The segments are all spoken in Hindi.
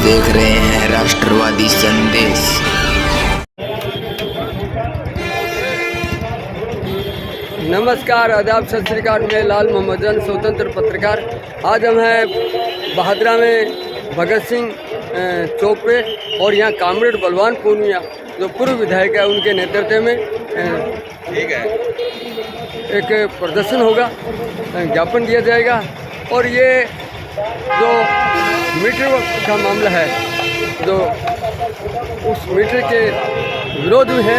देख रहे हैं राष्ट्रवादी संदेश। नमस्कार, आदाब, सत श्री अकाल। मैं लाल मोहम्मदन, स्वतंत्र पत्रकार। आज हम हैं बहादुरा में भगत सिंह चौक पे, और यहाँ कामरेड बलवान पूनिया जो पूर्व विधायक है उनके नेतृत्व में एक प्रदर्शन होगा, ज्ञापन दिया जाएगा। और ये जो मीटर का मामला है, जो उस मीटर के विरोध में है,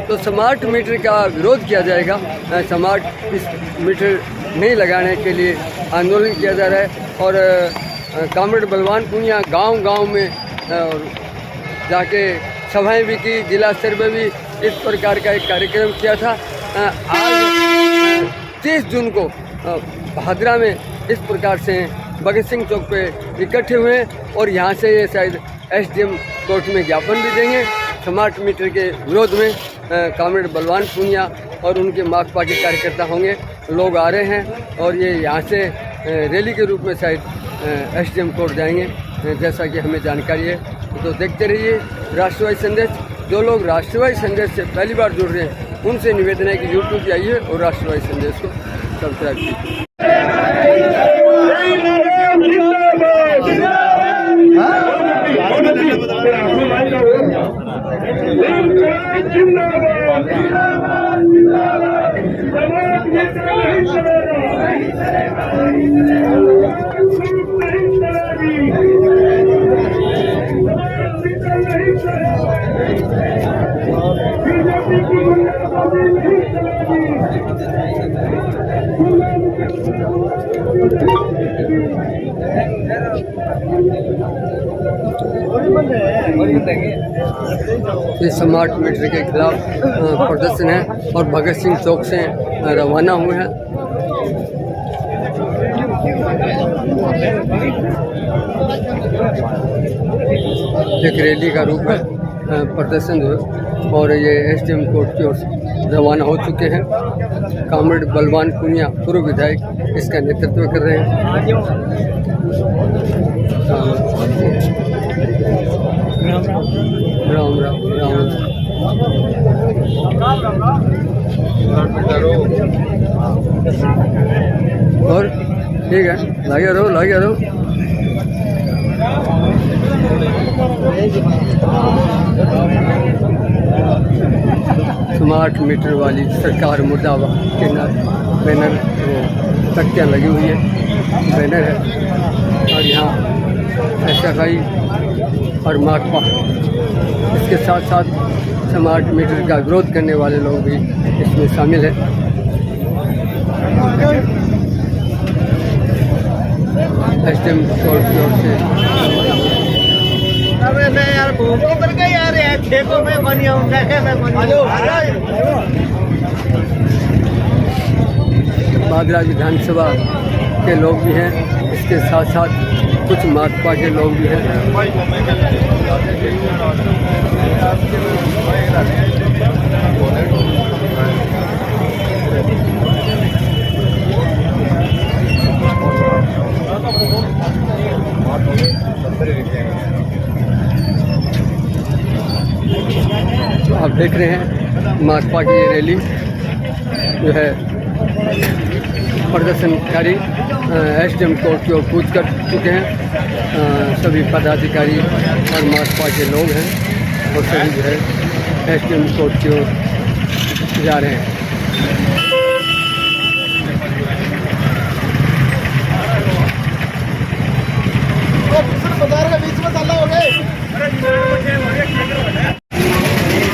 तो स्मार्ट मीटर का विरोध किया जाएगा। स्मार्ट मीटर नहीं लगाने के लिए आंदोलन किया जा रहा है। और कामरेड बलवान पूनिया गांव-गांव में जाके सभाएं भी की, जिला स्तर पर भी इस प्रकार का एक कार्यक्रम किया था। आज 30 जून को बहादुरा में इस प्रकार से भगत सिंह चौक पे इकट्ठे हुए, और यहाँ से ये शायद एसडीएम कोर्ट में ज्ञापन भी देंगे। स्मार्ट मीटर के विरोध में कामरेड बलवान पूनिया और उनके माकपा के कार्यकर्ता होंगे, लोग आ रहे हैं, और ये यहाँ से रैली के रूप में शायद एसडीएम कोर्ट जाएंगे, जैसा कि हमें जानकारी है। तो देखते रहिए राष्ट्रवादी संदेश। जो लोग राष्ट्रवादी संदेश से पहली बार जुड़ रहे हैं, उनसे निवेदन है कि यूट्यूब पे आइए और राष्ट्रवादी संदेश को सब्सक्राइब कीजिए। ये स्मार्ट मीटर के खिलाफ प्रदर्शन है, और भगत सिंह चौक से रवाना हुए हैं। एक रैली का रूप है प्रदर्शन जो है, और ये एसडीएम कोर्ट की ओर से रवाना हो चुके हैं। कामरेड बलवान पूनिया पूर्व विधायक इसका नेतृत्व कर रहे हैं। राम राम राम। और ठीक है, लगे रहो। स्मार्ट मीटर वाली सरकार मुर्दाबाद के बैनर तख्तियाँ लगी हुई है, बैनर है, और यहाँ एसएफआई और माकपा, इसके साथ साथ स्मार्ट मीटर का विरोध करने वाले लोग भी इसमें शामिल हैं। एसडीएम कोर्ट की ओर से बहादुरा विधानसभा के लोग भी हैं, इसके साथ साथ कुछ माकपा के लोग भी हैं। आप देख रहे हैं माकपा की ये रैली जो है, प्रदर्शनकारी एसडीएम कोर्ट की ओर कूच कर चुके हैं। सभी पदाधिकारी और माकपा के लोग हैं, और सभी जो है एसडीएम कोर्ट की ओर जा रहे हैं।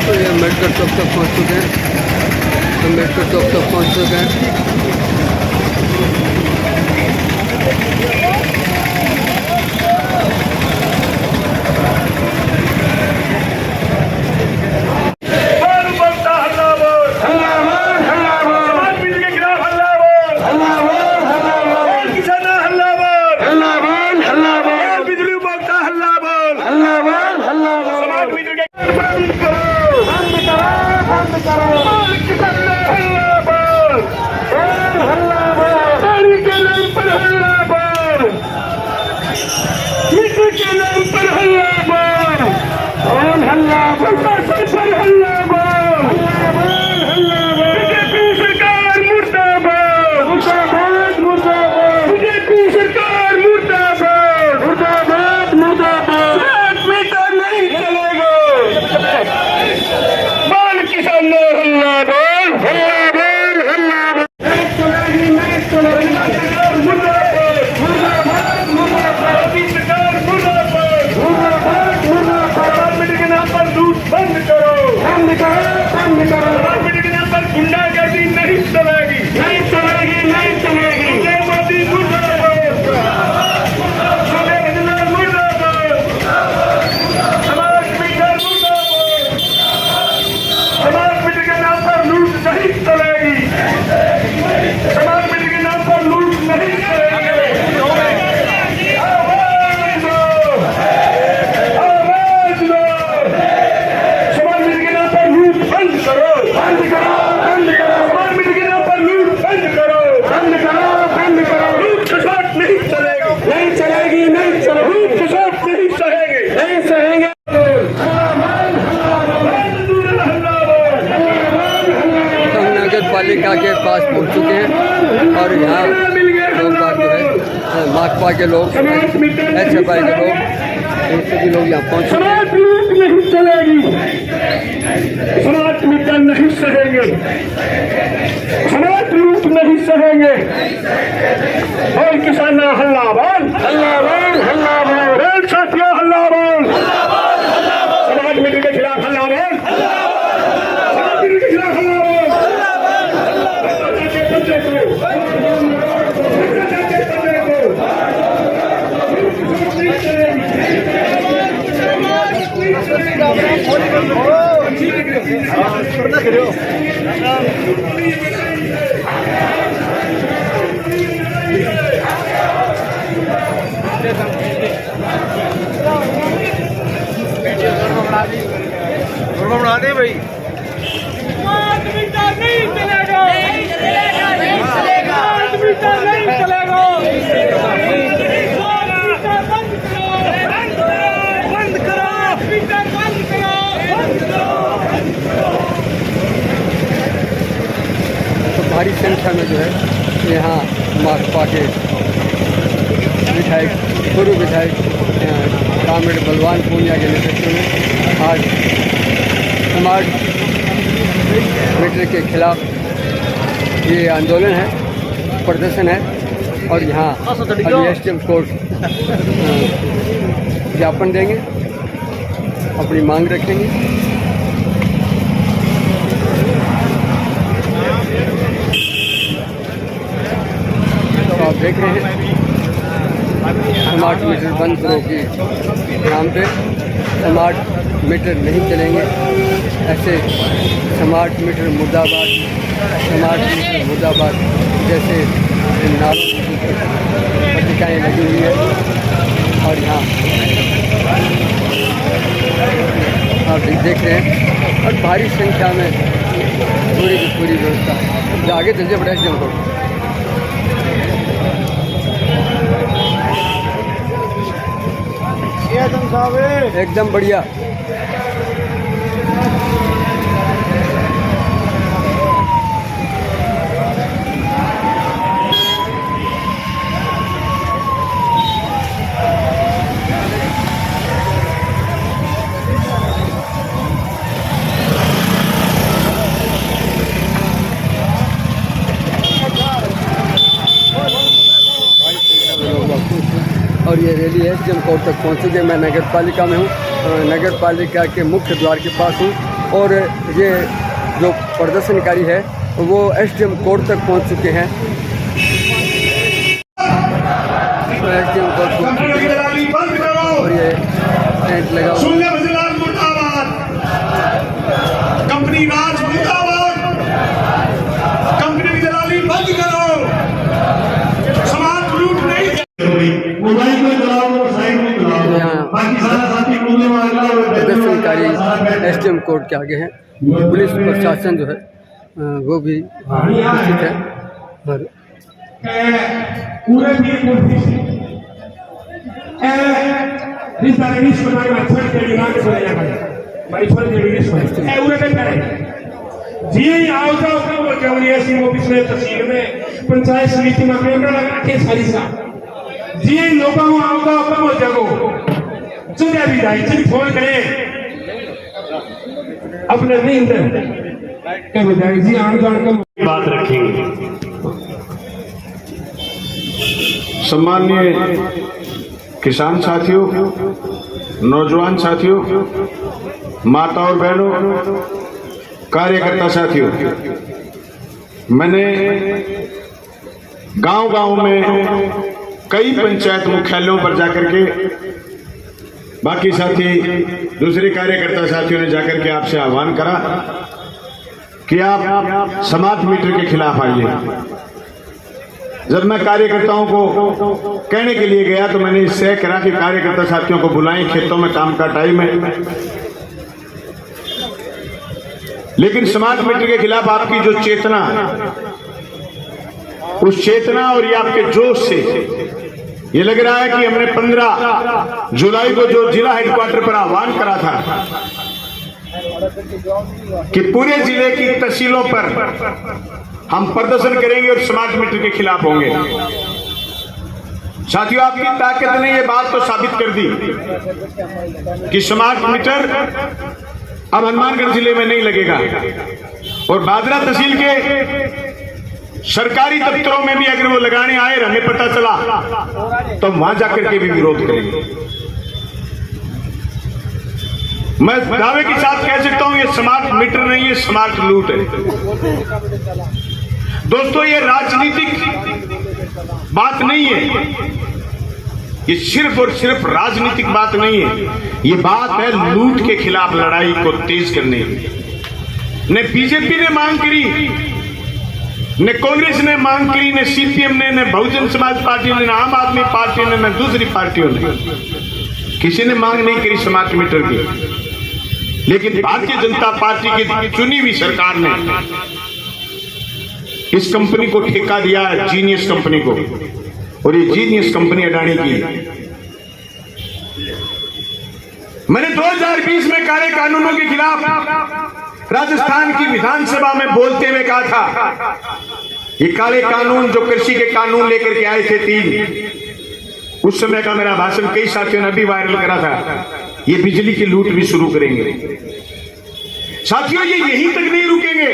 तो ये अम्बेडकर चौक तक पहुँच चुके हैं। अम्बेडकर चौक तक पहुँच चुके हैं। बंद करो पास पहुंच चुके हैं और यहाँ लोग बात जो है माकपा के लोग, HFI के लोग, ये सभी लोग यहाँ पहुँच चुके हैं। समाज लूट नहीं चलेगी, समाज मीटर नहीं सहेंगे, समाज लूट नहीं सहेंगे। और किसान हल्ला बोल, हल्ला बोल, हल्ला बोल, रेल साथियों हल्ला बोल, समाज मीटर के खिलाफ हल्ला बोल, समाज मीटर के खिलाफ हल्ला बोल। बना दे भाई। तो भारी संख्या में जो है यहाँ माकपा के विधायक, पूर्व विधायक कामरेड बलवान पूनिया के नेतृत्व में आज समाज मीटर के खिलाफ ये आंदोलन है, प्रदर्शन है और यहाँ अभी SDM कोर्ट ज्ञापन देंगे, अपनी मांग रखेंगे। तो आप देख रहे हैं स्मार्ट मीटर बंद करो के नाम पे स्मार्ट मीटर नहीं चलेंगे, ऐसे स्मार्ट मीटर मुर्दाबाद, स्मार्ट मीटर मुर्दाबाद जैसे नारों की पत्रिकाएँ लगी हुई है। और यहाँ आप देख रहे हैं और भारी संख्या में पूरी की पूरी व्यवस्था आगे चलते पड़े SDM को। एकदम बढ़िया। और ये रैली SDM कोर्ट तक पहुँच चुकी है। मैं नगर पालिका में हूँ, नगर पालिका के मुख्य द्वार के पास हूँ और ये जो प्रदर्शनकारी है वो SDM कोर्ट तक पहुँच चुके हैं। SDM कोर्ट पहुँच चुके हैं और ये टेंट लगा हुआ कंपनी राज मुर्दाबाद, कंपनी की दलाली बंद करो, समाज लूट नहीं। मोबाइल में चलाओ, साइड में चलाओ, बाकी सारा साथी बोलने वाला प्रदर्शनकारी SDM कोर्ट के आगे हैं। पुलिस प्रशासन जो है वो भी उपस्थित है और पूरे भी कोशिश रिसाइनिश बनाने में अच्छा तरीका से बनाया गया भाई फल जरूरी है पूरे पे करे जी आओ जाओ को जवनी ऐसी ऑफिस में तहसील में पंचायत समिति में कैमरा लगा के सारी सा जी लोगों को आओ जाओ कम हो जाओ चले भी जाए चल फोन करें अपने नहीं अंदर क्या बताएं जी आन जान कम बात रखेंगे। सम्माननीय किसान साथियों, नौजवान साथियों, माता और बहनों, कार्यकर्ता साथियों, मैंने गांव-गांव में कई पंचायत मुख्यालयों पर जाकर के, बाकी साथी दूसरे कार्यकर्ता साथियों ने जाकर के आपसे आह्वान करा कि आप स्मार्ट मीटर के खिलाफ आइए। जब मैं कार्यकर्ताओं को कहने के लिए गया तो मैंने इससे कहा कि कार्यकर्ता साथियों को बुलाएं, खेतों में काम का टाइम है। लेकिन स्मार्ट मीटर के खिलाफ आपकी जो चेतना, उस चेतना और ये आपके जोश से ये लग रहा है कि हमने 15 जुलाई को जो जिला हेडक्वार्टर पर आह्वान करा था कि पूरे जिले की तहसीलों पर हम प्रदर्शन करेंगे और स्मार्ट मीटर के खिलाफ होंगे। साथियों, आपकी ताकत ने ये बात तो साबित कर दी कि स्मार्ट मीटर अब हनुमानगढ़ जिले में नहीं लगेगा और बादरा तहसील के सरकारी दफ्तरों में भी अगर वो लगाने आए और हमें पता चला तो वहां जाकर के भी विरोध करेंगे। मैं दावे के साथ कह सकता हूं, ये स्मार्ट मीटर नहीं है, स्मार्ट लूट है। दोस्तों, ये राजनीतिक बात नहीं है, ये सिर्फ और सिर्फ राजनीतिक बात नहीं है, ये बात है लूट के खिलाफ लड़ाई को तेज करने की। न बीजेपी ने मांग करी, न कांग्रेस ने मांग करी, न सीपीएम ने, न बहुजन समाज पार्टी ने, न आम आदमी पार्टी ने, न दूसरी पार्टियों ने, किसी ने मांग नहीं करी स्मार्ट मीटर की। लेकिन भारतीय जनता पार्टी की चुनी हुई सरकार ने इस कंपनी को ठेका दिया है, जीनियस कंपनी को, और ये जीनियस कंपनी अडानी की है। मैंने 2020 में काले कानूनों के खिलाफ राजस्थान की विधानसभा में बोलते हुए कहा था, ये काले कानून जो कृषि के कानून लेकर के आए थे 3, उस समय का मेरा भाषण कई साथियों ने अभी वायरल करा था, ये बिजली की लूट भी शुरू करेंगे। साथियों, ये यहीं तक नहीं रुकेंगे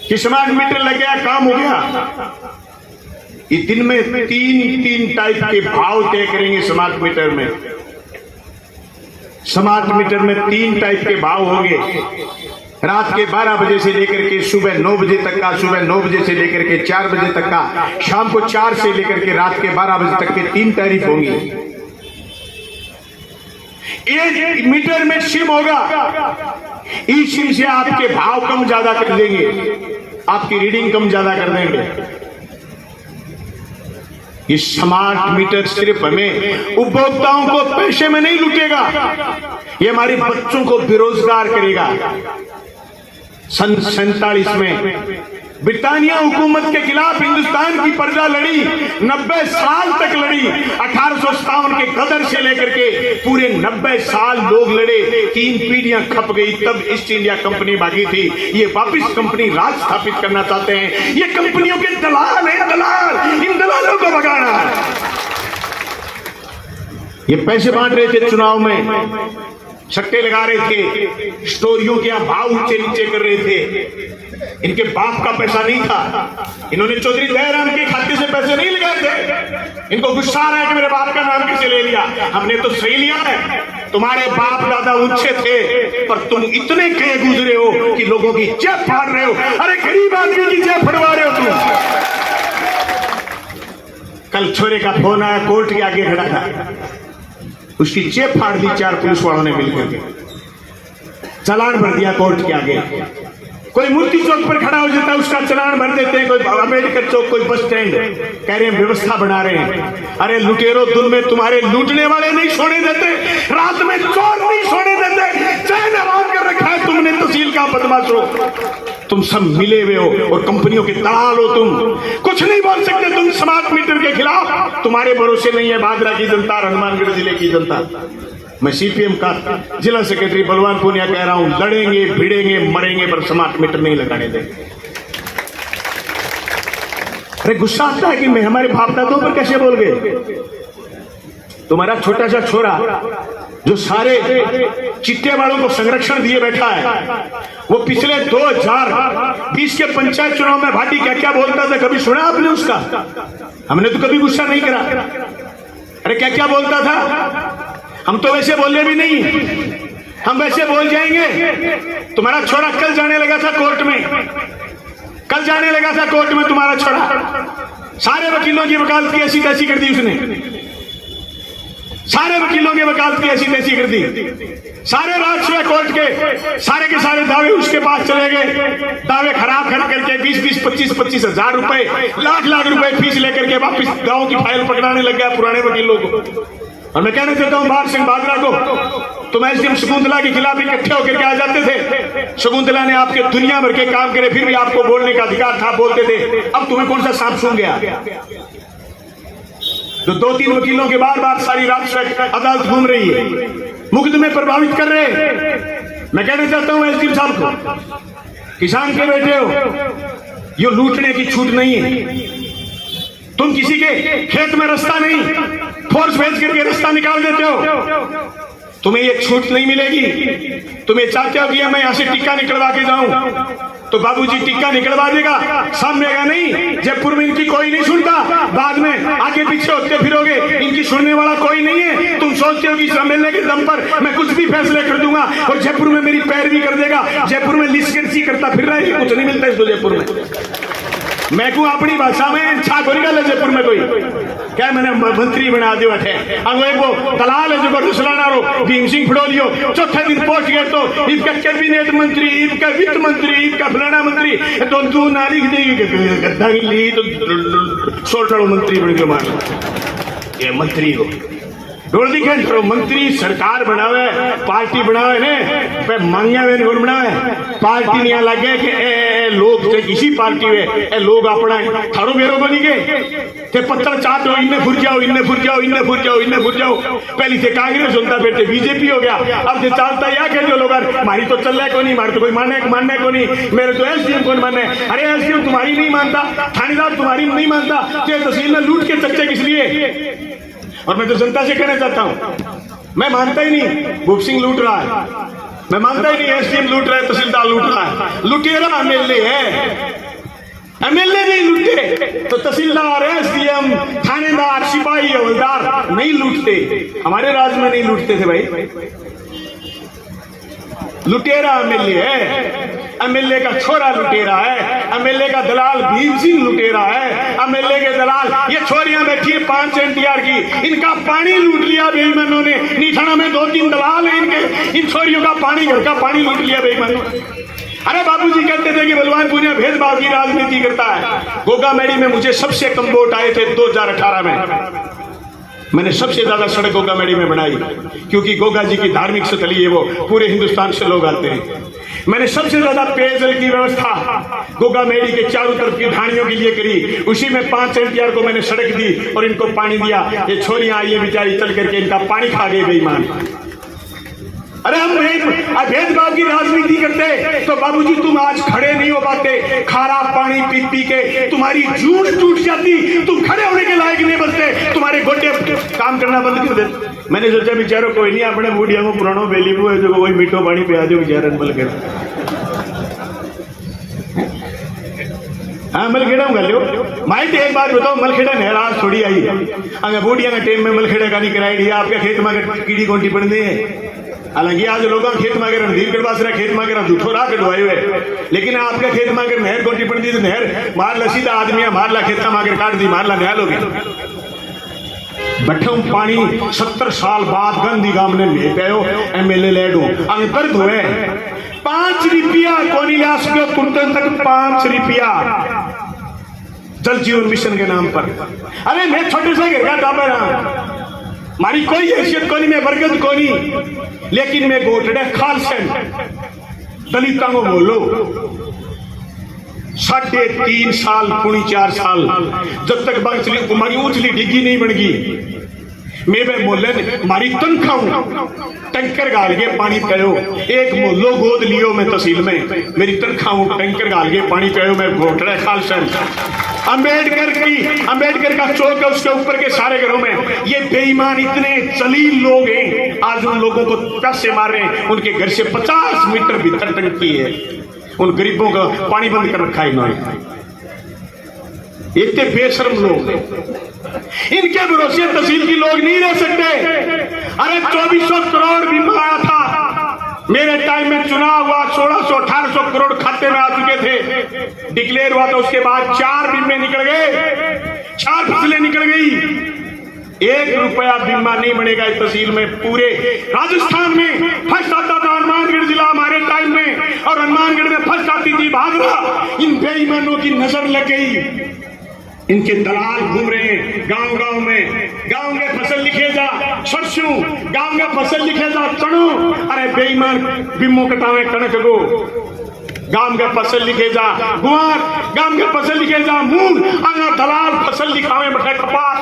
कि स्मार्ट मीटर लग गया, काम हो गया। ये दिन में 3 टाइप के भाव तय करेंगे स्मार्ट मीटर में। स्मार्ट मीटर में 3 टाइप के भाव होंगे। रात के 12 बजे से लेकर के सुबह 9 बजे तक का, सुबह 9 बजे से लेकर के 4 बजे तक का, शाम को 4 से लेकर के रात के 12 बजे तक के 3 टैरिफ होंगी। एक मीटर में सिम होगा, ई सिम से आपके भाव कम ज्यादा कर देंगे, आपकी रीडिंग कम ज्यादा कर देंगे। ये स्मार्ट मीटर सिर्फ हमें उपभोक्ताओं को पैसे में नहीं लूटेगा, ये हमारे बच्चों को बेरोजगार करेगा। सन 47 में ब्रिटानिया हुकूमत के खिलाफ हिंदुस्तान की प्रजा लड़ी, 90 साल तक लड़ी। 1857 के गदर से लेकर के पूरे 90 साल लोग लड़े, 3 पीढ़ियां खप गई, तब ईस्ट इंडिया कंपनी भागी थी। ये वापिस कंपनी राज स्थापित करना चाहते हैं। ये कंपनियों के दलाल हैं, दलाल, इन दलालों को भगाना है। ये पैसे बांट रहे थे चुनाव में, सट्टे लगा रहे थे, स्टोरियों के भाव ऊंचे नीचे कर रहे थे। इनके बाप का पैसा नहीं था, इन्होंने चौधरी दयाराम के खाते से पैसे नहीं लगाए थे। इनको गुस्सा आ रहा है कि मेरे बाप का नाम कैसे ले लिया। हमने तो सही लिया है, तुम्हारे बाप दादा ऊंचे थे, पर तुम इतने कहे गुजरे हो कि लोगों की जेब फाड़ रहे हो। अरे गरीब आदमी की जेब फड़वा रहे हो तुम। कल छोरे का फोन आया, कोर्ट के आगे खड़ा था, उसकी जेब फाड़ दी 4 पुलिस वालों ने मिलकर के, चालान भर दिया कोर्ट के आगे। कोई मूर्ति चौक पर खड़ा हो जाता है, उसका चालान भर देते हैं। कोई अम्बेडकर चौक, कोई बस स्टैंड, कह रहे हैं व्यवस्था बना रहे हैं। अरे लुटेरो, दिन में तुम्हारे लूटने वाले नहीं सोने देते, रात में चोर नहीं सोने देते, चैन हराम कर रखा है तुमने तहसील का बदमाशों। तुम सब मिले हुए हो और कंपनियों के दलाल हो। तुम कुछ नहीं बोल सकते तुम स्मार्ट मीटर के खिलाफ। तुम्हारे भरोसे नहीं है बादरा की जनता और हनुमानगढ़ जिले की जनता। मैं सीपीएम का जिला सेक्रेटरी बलवान पूनिया कह रहा हूं, लड़ेंगे, भिड़ेंगे, मरेंगे, पर स्मार्ट मीटर नहीं लगाने देंगे। अरे गुस्सा आता है कि मैं हमारे बाप दादों पर कैसे बोल गए। तुम्हारा छोटा सा छोरा जो सारे चिट्टे वालों को संरक्षण दिए बैठा है, वो पिछले 2020 के पंचायत चुनाव में भाटी क्या क्या बोलता था, कभी सुना आपने उसका? हमने तो कभी गुस्सा नहीं करा। अरे क्या क्या बोलता था, हम तो वैसे बोले भी नहीं, हम वैसे बोल जाएंगे। तुम्हारा छोरा कल जाने लगा था कोर्ट में, कल जाने लगा था कोर्ट में तुम्हारा छोरा। सारे वकीलों की वकालत की ऐसी तैसी कर दी उसने, सारे वकीलों की वकालत की ऐसी तैसी कर दी। सारे राजस्व कोर्ट के सारे दावे उसके पास चले गए। दावे खराब कर करके 20-20, 25-25 हजार रुपए, लाख रुपए फीस लेकर के वापिस गांव की फाइल पकड़ाने लग गया पुराने वकीलों को। और मैं कहना चाहता हूं बार सिंह बादरा को, तुम एसडीएम शकुंतला के खिलाफ इकट्ठे होकर के आ जाते थे। शकुंतला ने आपके दुनिया भर के काम करे, फिर भी आपको बोलने का अधिकार था, बोलते थे। अब तुम्हें कौन सा सांप सूंघ गया? जो 2-3 वकीलों के बार सारी रात अदालत घूम रही है, मुकदमे प्रभावित कर रहे हैं। मैं कहना चाहता हूं एसडीएम साहब को, किसान के बेटे हो, ये लूटने की छूट नहीं है। तुम किसी के खेत में रास्ता नहीं, फोर्स भेज करके रास्ता निकाल देते हो, तुम्हें ये छूट नहीं मिलेगी। तुम्हें चाहते हो कि मैं यहां से टिक्का निकलवा के जाऊं, तो बाबूजी टिक्का निकलवा देगा, सामने का नहीं। जयपुर में इनकी कोई नहीं सुनता, बाद में आगे पीछे होते फिरोगे, इनकी सुनने वाला कोई नहीं है। तुम सोचते हो कि सम्मेलन के दम पर मैं कुछ भी फैसले कर दूंगा और जयपुर में मेरी पैरवी कर देगा। जयपुर में लिस्केंसी करता फिर रहा है, कुछ नहीं मिलता इसको जयपुर में। मैं को अपनी भाषा में छा कोई गल है जयपुर में कोई क्या मैंने मंत्री बना दियो अठे अंगो एक वो दलाल है जो रुसलाना रो भीम सिंह फड़ोलियो चौथे दिन पहुंच गए तो इसका कैबिनेट मंत्री, इसका वित्त मंत्री, इसका फलाना मंत्री, तो तू नाली गद्दा ली तो 16 मंत्री बन गयो। मान ये मंत्री हो डोल दिखे तो मंत्री सरकार बनावे, पार्टी बनावे ने पे मांगे वे कौन बनावे। पार्टी नहीं लगे कि ए लोग से किसी पार्टी वे ए लोग अपना थारो बेरो बनी गए ते पत्थर चाट हो, इन्ने फुर जाओ, इन्ने फुर जाओ, इन्ने फुर जाओ, इन्ने फुर जाओ। पहली से कांग्रेस होता फिर बीजेपी हो गया, अब से चलता या कह जो लोग मारी तो चल रहा को नहीं, मारे तो कोई मानने को नहीं, मेरे तो एसडीएम कौन मानने। अरे एसडीएम तुम्हारी नहीं मानता, थानेदार तुम्हारी नहीं मानता, तो तहसील में लूट के चच्चे किस लिए। और मैं तो जनता से कहना चाहता हूं, मैं मानता ही नहीं भूप सिंह लूट रहा है, मैं मानता ही नहीं एसडीएम लूट रहा है, तहसीलदार लूट रहा है। लुटेरा एमएलए है, एमएलए नहीं लूटे तो तहसीलदार, एसडीएम, थानेदार, सिपाही, हवलदार नहीं लूटते। हमारे राज्य में नहीं लूटते थे भाई। लुटेरा एमएलए है, एमएलए का छोरा लुटेरा है, एमएलए का दलाल भीम सिंह लुटेरा है, एमएलए के दलाल ये छोरियां बैठी है 5 एनटीआर की, इनका पानी लूट लिया बेईमानों ने। नीठाना में 2-3 दलाल है इनके, इन छोरियों का पानी, घर का पानी लूट लिया बेईमानों। अरे बाबूजी कहते थे कि बलवान पूनिया भेदभाव की राजनीति करता है। गोगा मेड़ी में मुझे सबसे कम वोट आए थे 2018 में। मैंने सबसे ज्यादा सड़क गोगा मेड़ी में बनाई, क्योंकि गोगा जी की धार्मिक स्थली है, वो पूरे हिंदुस्तान से लोग आते हैं। मैंने सबसे ज्यादा पेयजल की व्यवस्था गोगा मेड़ी के चारों तरफ की ढाणियों के लिए करी। उसी में 5 एनटीआर को मैंने सड़क दी और इनको पानी दिया। ये छोरियां आई है बेचारी, चल करके इनका पानी खा गई बेईमान। अरे हम भेदभाव की राजनीति करते तो बाबूजी तुम आज खड़े नहीं हो पाते। खारा पानी पी पी के तुम्हारी जूड़ टूट जाती, तुम खड़े होने के लायक नहीं बचते, तुम्हारे गोटे काम करना बंद कर देते। मैंने सोचा बेचारो कोई नहीं, अपने बूढ़िया को पुरानो बेलीबू है जो वही मीठो पानी पिया दो बेचारे मलखेड़ा। हाँ मलखेड़ा में गलो माई तो एक बात बताओ, मलखेड़ा नहराज थोड़ी आई अगर बूढ़िया का टेम में मलखेड़ा का नहीं कराई दी। आपके खेत में कीड़ी कोंटी पड़ने है, हालांकि आज लोगों खेत में अगर रणधीर गढ़वासरा खेत में अगर झूठो राह कटवाए हुए, लेकिन आपके खेत में अगर नहर कोटी पड़ दी तो नहर मार ला सीधा आदमी मार ला खेत में अगर काट दी मार ला न्याल होगी। बैठो पानी 70 साल बाद गांधी गांव ने ले पायो एमएलए लेडो अंतर हुए 5 रुपया कोनी लिया सको तुरंत तक 5 रुपया जल जीवन मिशन के नाम पर। अरे मैं छोटे से घर का डाबर हूं, मारी कोई हैसियत कोनी, मैं बरगद कोनी, लेकिन मैं गोटड़े खालसन दलितों को बोलो 3.5 साल 4 साल जब तक हमारी उछली डिग्गी नहीं बन गई। मैं मोहल्ले मारी तनख्वाह टैंकर गाल के पानी पियो, एक मोहल्लो गोद लियो मैं तहसील में, मेरी तनख्वाह टैंकर गाल के पानी पियो मैं घोटड़ा खालसन। अंबेडकर का चौक है, उसके ऊपर के सारे घरों में ये बेईमान इतने जलील लोग हैं, आज उन लोगों को पैसे मार रहे हैं। उनके घर से 50 मीटर भीतर टंकी है, उन गरीबों का पानी बंद कर रखा है इन्होंने। इतने बेशर्म लोग, इनके भरोसे तहसील की लोग नहीं रह सकते। अरे 2400 करोड़ बीमा आया था मेरे टाइम में, चुनाव हुआ 1600-1800 करोड़ खाते में आ चुके थे, डिक्लेयर हुआ था। उसके बाद 4 बीमे निकल गए, 4 फसलें निकल गई, 1 रुपया बीमा नहीं बनेगा इस तहसील में। पूरे राजस्थान में फर्स्ट आता था हनुमानगढ़ जिला हमारे टाइम में, और हनुमानगढ़ में फर्स्ट आती थी भागरा। इन बेईमानों की नजर लग गई, इनके दलाल घूम रहे हैं गांव गांव में। गांव में फसल लिखे जा सरसों, गांव में फसल लिखे जा चणो। अरे बेईमान बिम्मो कटावे कणक गो, गांव के फसल लिखे जा गुआर, गांव के फसल लिखे जा मूंग, अगर दलाल फसल लिखावे बैठे कपास।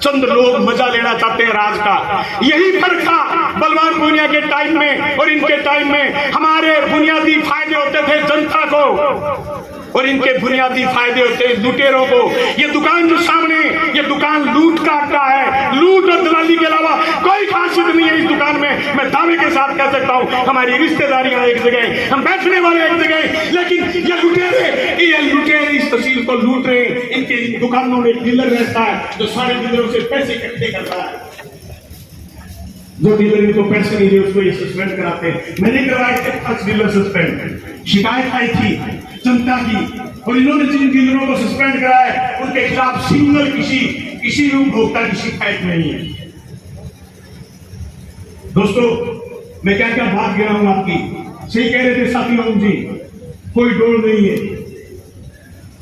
चंद लोग मजा लेना चाहते हैं राज का। यही फर्क था बलवान पूनिया के टाइम में और इनके टाइम में। हमारे बुनियादी फायदे होते थे जनता को और इनके बुनियादी फायदे होते हैं लुटेरों को। ये दुकान जो सामने, ये दुकान लूट का अड्डा है। लूट और दलाली के अलावा कोई खासियत नहीं है इस दुकान में। मैं दावे के साथ कह सकता हूं हमारी रिश्तेदारियां एक जगह, हम बैठने वाले एक जगह, लेकिन ये लुटेरे इस तहसील को लूट रहे हैं। इनके दुकानों में डीलर रहता है जो सारे डीलरों से पैसे इकट्ठे करता है। जो डीलर इनको पैसे नहीं दे उसको ये सस्पेंड कराते हैं। मैंने करवाए थे 5 डीलर सस्पेंड। शिकायत आई थी जनता की और इन्होंने जिन डीलरों को सस्पेंड कराया उनके खिलाफ सिंगल किसी भी उपभोक्ता की शिकायत नहीं है। दोस्तों मैं क्या क्या बात गिरा हूं आपकी, सही कह रहे थे साथी राम जी, कोई डोल नहीं है,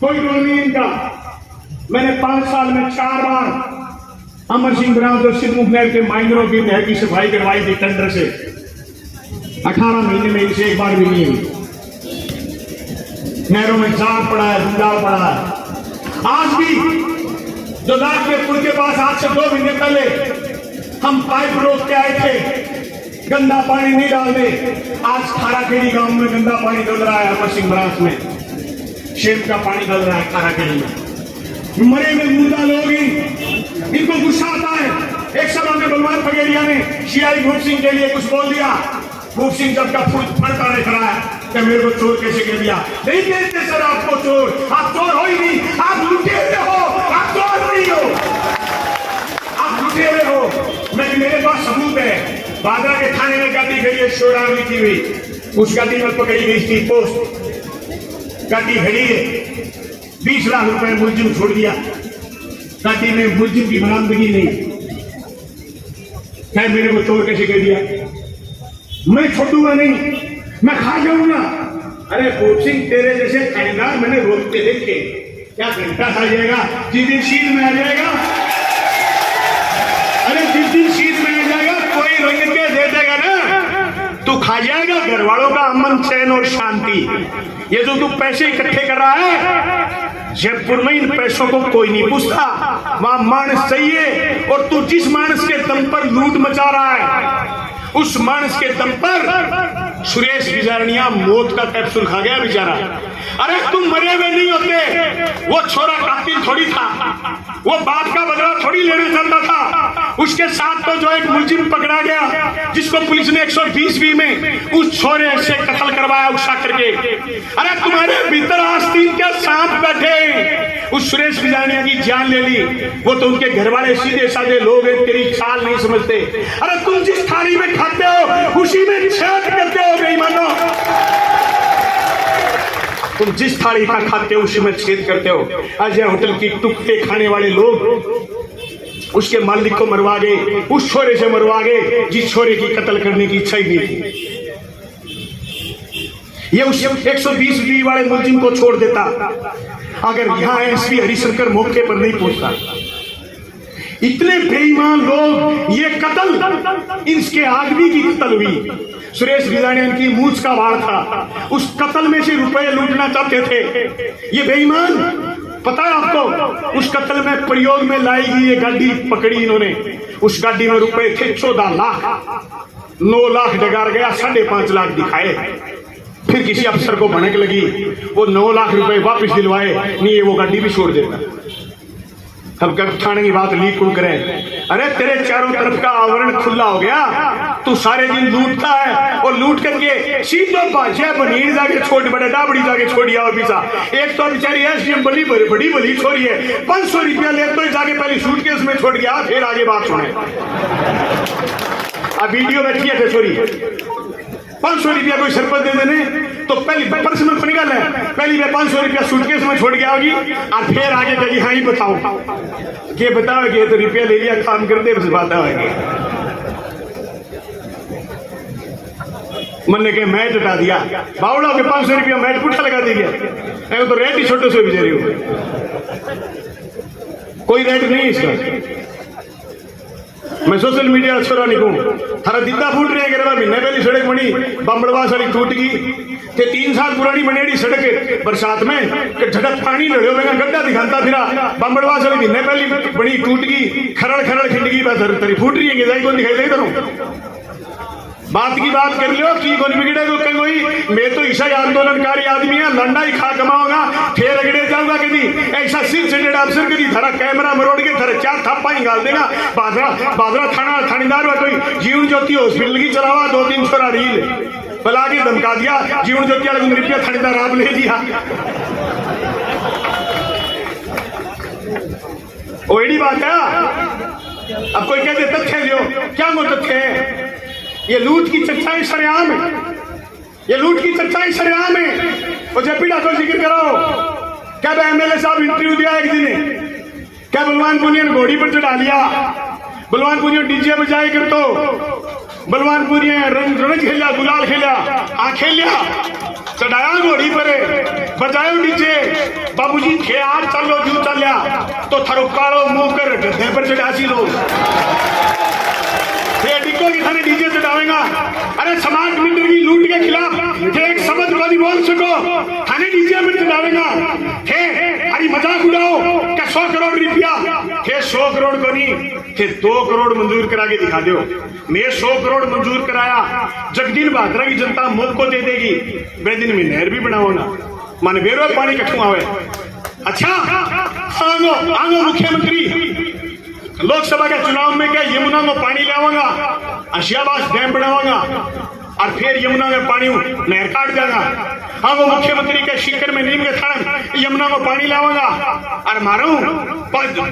कोई डोल नहीं है इनका। मैंने 5 साल में 4 बार अमर सिंह ब्रांच और सिद्धमुख नहर के माइनरों की नहर की सफाई करवाई थी टेंडर से। 18 महीने में इनसे एक बार भी नहीं हुई। नहरों में जाल पड़ा है, जंजाल पड़ा है। आज भी जो लाख के पुल के पास आज से 2 महीने पहले हम पाइप रोक के आए थे गंदा पानी नहीं डालने, आज खाराखेड़ी गांव में गंदा पानी डल रहा है। अमर सिंह ब्रांच में शेम का पानी डल रहा है खाराखेड़ी में। मरे में मुर्दा लोग इनको गुस्सा आता है। एक सभा में बलवान फगेरिया ने सीआई भूप सिंह के लिए कुछ बोल दिया। भूप सिंह जब का फड़का नहीं खड़ा है कि मेरे को चोर कैसे कह दिया। नहीं कहते सर आपको चोर, आप चोर हो ही नहीं, आप लुटेरे हो, आप चोर नहीं हो, आप लुटेरे हो। मेरे पास सबूत है। बादरा के थाने में गाड़ी खड़ी है, शोराम लिखी हुई, उस गाड़ी में पकड़ी गई थी पोस्ट। गाड़ी खड़ी है, 20 लाख रुपए मुलजिम छोड़ दिया। गाड़ी में मुलजिम की बरामदगी नहीं। मेरे को चोर कैसे कह दिया? मैं छोड़ूंगा नहीं, मैं खा जाऊंगा। अरे भूप सिंह तेरे जैसे खरीदार मैंने रोक के देखे, क्या घंटा खा जाएगा जिस दिन शीत में आ जाएगा। अरे जिस दिन शीत में आ जाएगा कोई रंग के दे देगा ना, तू खा जाएगा। घर वालों का अमन चैन और शांति। ये जो तू पैसे इकट्ठे कर रहा है, जयपुर में इन पैसों को कोई नहीं पूछता। वहां मानस चाहिए और तू जिस मानस के दम पर लूट मचा रहा है, उस मानस के दम पर सुरेश बिजारनिया मौत का कैप्सूल खा गया बेचारा। अरे तुम मरे हुए नहीं होते। वो छोरा कातिल थोड़ी था, वो बाप का बदला थोड़ी लेना चाहता था। उसके साथ तो जो एक मुलजिम पकड़ा गया जिसको पुलिस ने 120 में उस छोरे से कत्ल करवाया उठा करके। अरे तुम्हारे भीतर आस्तीन के साथ बैठे उस सुरेश बिजारनिया की जान ले ली। वो तो उनके घर वाले सीधे साधे लोग हैं, तेरी चाल नहीं समझते। अरे तुम जिस थाली में खाते हो उसी में छेद करते हो बेईमानो। तुम जिस थाली का खाते हो उसी में छेद करते हो। अजय होटल की टुकड़े खाने वाले लोग उसके मालिक को मरवा गए, उस छोरे से मरवा गए जिस छोरे की कत्ल करने की इच्छा ही नहीं थी। ये उस 120 वाले मुलजिम को छोड़ देता अगर यहां एसपी हरिशंकर मौके पर नहीं पहुंचता। इतने बेईमान लोग, ये कत्ल इसके आदमी की कत्ल हुई। सुरेश बिजारनिया की मूछ का वार था, उस कत्ल में से रुपए लूटना चाहते थे ये बेईमान। पता है आपको उस कत्ल में प्रयोग में लाई गई ये गाड़ी पकड़ी इन्होंने। उस गाड़ी में रुपए थे 14 लाख। 9 लाख डगार गया, 5.5 लाख दिखाए। फिर किसी अफसर को भनक लगी, वो 9 लाख रुपए वापस दिलवाए, नहीं ये वो गाड़ी भी छोड़ देता। अब कब थाने की बात लीक कुल करें। अरे तेरे चारों तरफ का आवरण खुला हो गया, तू सारे दिन लूटता है और लूट करके सीधो बादशाह बनीर जाके छोड़ बड़े डाबड़ी जाके छोड़िया और पीछा। एक तो बेचारी एसडीएम बड़ी बड़ी छोरी है, 500 रुपया ले तो जाके पहले सूटकेस में छोड़ गया। फिर आगे बात सुने। अब वीडियो में किया थे छोरी 500 रुपया कोई सरपंच दे देने तो पहली पर्स में निकाल है, पहली में 500 रुपया सूटकेस में छोड़ गया होगी और फिर आगे कही हाँ ही बताओ ये बताओ कि तो रुपया ले लिया काम करते बस बात है। मन ने के मैट हटा दिया, बावड़ा के 500 रुपया मैट पुट्ठा लगा दिया। तो रेट ही छोटे से बेचारी हो, कोई रेट नहीं इसका। मैं सोशल मीडिया छोरा नहीं कहूँ थारा दिद्दा फूट रहे हैं महीने पहली सड़क बनी बम्बड़वास वाली टूट गई थे 3 साल पुरानी बनेड़ी सड़क बरसात में झटक पानी लड़ो मैं गड्ढा दिखाता फिरा बम्बड़वास वाली महीने पहली बनी टूट गई खरड़ खरड़ खिंड गई बस तरी फूट रही है जाई कौन दिखाई दे करूँ बात की बात कर लियो की कौन बिगड़े को कहीं कोई मैं तो ईसा आंदोलनकारी आदमी है लंडा ही खा कमाऊंगा फिर अगड़े जाऊंगा कभी ऐसा सिर चढ़े अफसर कभी थारा कैमरा मरोड़ के थारा 4 थप्पा ही गाल देगा बादरा थाना थानेदार हुआ कोई जीवन ज्योति हॉस्पिटल की चलावा 2-3 छोरा रील बला के धमका दिया जीवन ज्योति वाले रुपया थानेदार आप ले दिया ओडी बात है अब कोई कहते तथ्य दो क्या वो तथ्य है ये लूट की चर्चाएं सरेआम है ये लूट की चर्चाएं सरेआम है और जब पीड़ा को जिक्र कराओ क्या एमएलए साहब इंटरव्यू दिया एक दिन क्या बलवान पुनिया ने घोड़ी पर चढ़ा लिया बलवान पुनिया डीजे बजाए कर तो बलवान पुनिया रंग खेलिया गुलाल खेलिया खेलिया चढ़ाया घोड़ी पर बजायो डीजे बाबूजी खे आज चलो जू चलिया तो थारो कालो मुंह कर गधे पर चढ़ासी लोग डिको की थाने डीजे चढ़ावेगा अरे समाज मीटर की लूट के खिलाफ एक शब्द को नहीं बोल सको थाने डीजे में चढ़ावेगा थे अरे मजाक उड़ाओ क्या 100 करोड़ रुपया थे 100 करोड़ को नहीं थे 2 करोड़ मंजूर करा के दिखा दो मैं 100 करोड़ मंजूर कराया जगदीन बहादुर की जनता मौको दे देगी वे दिन में नहर भी बनाओगा माने बेरो पानी कठू आवे अच्छा आंगो आंगो मुख्यमंत्री लोकसभा के चुनाव में क्या यमुना को पानी लावांगा अशियाबाद डैम बनावांगा और फिर यमुना में पानी नहर काट जाएगा हाँ वो मुख्यमंत्री के शिखर में नीम के थाना यमुना को पानी लावांगा और मारू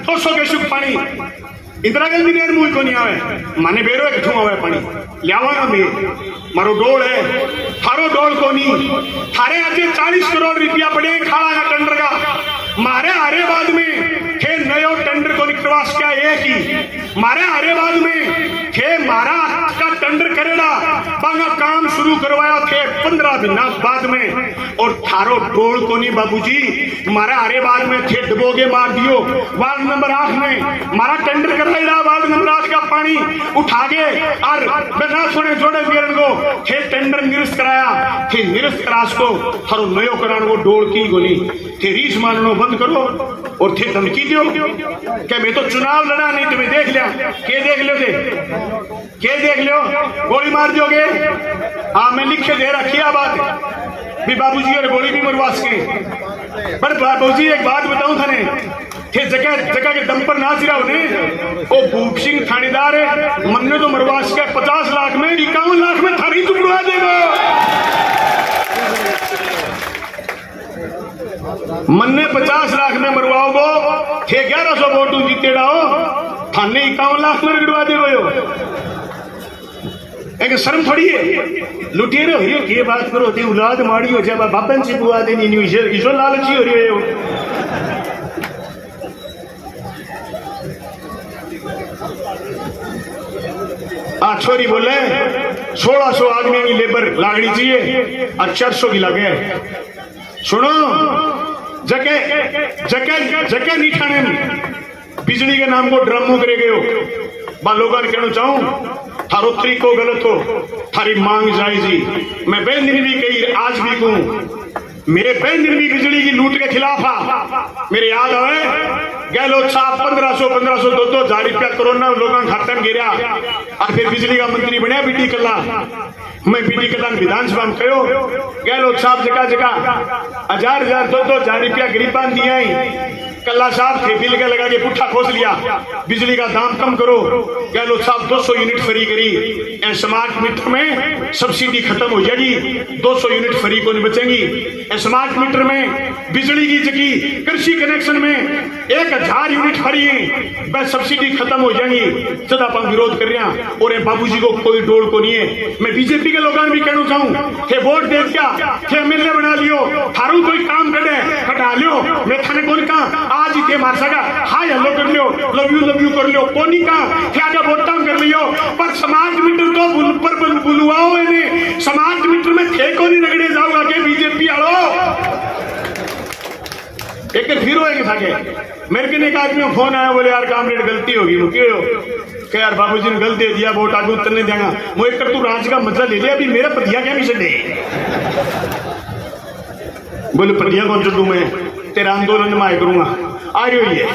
200 के सुख पानी इंदिरा गांधी नहर मुझ को नहीं आवे माने बेरो कठू आवे पानी लियावांगा मैं मारो डोल है थारो डोल को नहीं थारे आज 40 करोड़ रुपया पड़े खाड़ा टेंडर का मारे आरेबाद में थे नयो टेंडर को निकलवास क्या एक ही मारे आरेबाद में थे मारा का टेंडर करेगा बांगा काम शुरू करवाया थे 15 दिन बाद में और थारो डोल को नहीं बाबूजी मारा आरेबाद में थे डबोगे मार दियो वार्ड नंबर 8 में मारा टेंडर कराया वार्ड नंबर 8 का पानी उठा के और बिना सुने जोड़े वीरन को थे टेंडर निरस्त कराया थे निरस्त करास को थारो नयो करान वो डोल की गोली थे रीस माननो बंद करो और थे धमकी दो क्या मैं तो चुनाव लड़ा नहीं तुम्हें देख लिया के देख लो के देख लो गोली मार दोगे हाँ मैं लिख के दे रखी बात भी बाबूजी और गोली भी मरवास के पर बाबूजी एक बात बताऊं थाने थे जगह जगह के दम पर ना सिरा उन्हें वो भूप सिंह थानेदार है मन्ने तो मरवास के 50 लाख में 51 लाख में थारी टुकड़ा देगा मन्ने 50 लाख में मरवाओगो थे 1100 वोटू जीते डाओ थाने 51 लाख में गिरवा दे एक शर्म थोड़ी है लुटेरे हो रही ये बात करो ते औलाद माड़ी हो जाए बापन से बुआ देनी ईश्वर लालची हो रही हो छोरी बोले 1600 आदमी की लेबर लागनी चाहिए और 400 की लगे सुनो जगह नहीं खाने बिजली के नाम को ड्रमो करे गए हो लोगों ने कहना चाहूं थारो तरीको गलत हो थारी मांग जायजी मैं बेंदिन भी कही आज भी कहूं मेरे बेंदिन भी बिजली की लूट के खिलाफ आ मेरे याद आवे गहलोत साहब 1500 2,000 रुपया कोरोना लोगों के खाते में गिरा और फिर बिजली का मंत्री बनया बीडी कल्ला मैं बीडी कल्ला विधानसभा में कहो गहलोत साहब जगह जगह 1000 2,000 रुपया गरीबा दिया कल्ला साहब थे बिल का लगा के पुट्ठा खोस लिया बिजली का दाम कम करो गहलोत साहब 200 यूनिट फ्री करी स्मार्ट मीटर में सब्सिडी खत्म हो जाएगी 200 यूनिट फ्री को नहीं बचेंगी स्मार्ट मीटर में बिजली की जगह कृषि कनेक्शन में 1000 यूनिट फ्री है बस सब्सिडी खत्म हो जाएंगी जब आप विरोध कर रहे हैं और बाबूजी को कोई डोल को नहीं है मैं बीजेपी के लोगों भी कहना चाहूँ थे वोट दे क्या थे एमएलए बना लियो थारू कोई काम करे हटा लियो मैं थाने कौन कहा आज ही मार सका हाय हेलो कर लियो लव यू कर लियो कोनी का क्या क्या वोट कर लियो पर समाज मीटर तो पर बुलवाओ इन्हें समाज मीटर में थे को नहीं रगड़े जाओगा के बीजेपी आलो एक फिर होएंगे थाके मेरे के एक आदमी को फोन आया, बोले यार कामरेड गलती होगी वो क्यों कह यार बाबूजी ने गलती दे दिया, वोट आगे उतरने देंगे वो एक तू राज का मजा ले लिया, अभी मेरा पतिया क्या मिशन दे। बोले पतिया कौन चलू मैं तेरा आंदोलन में आए करूंगा, आ रही हुई है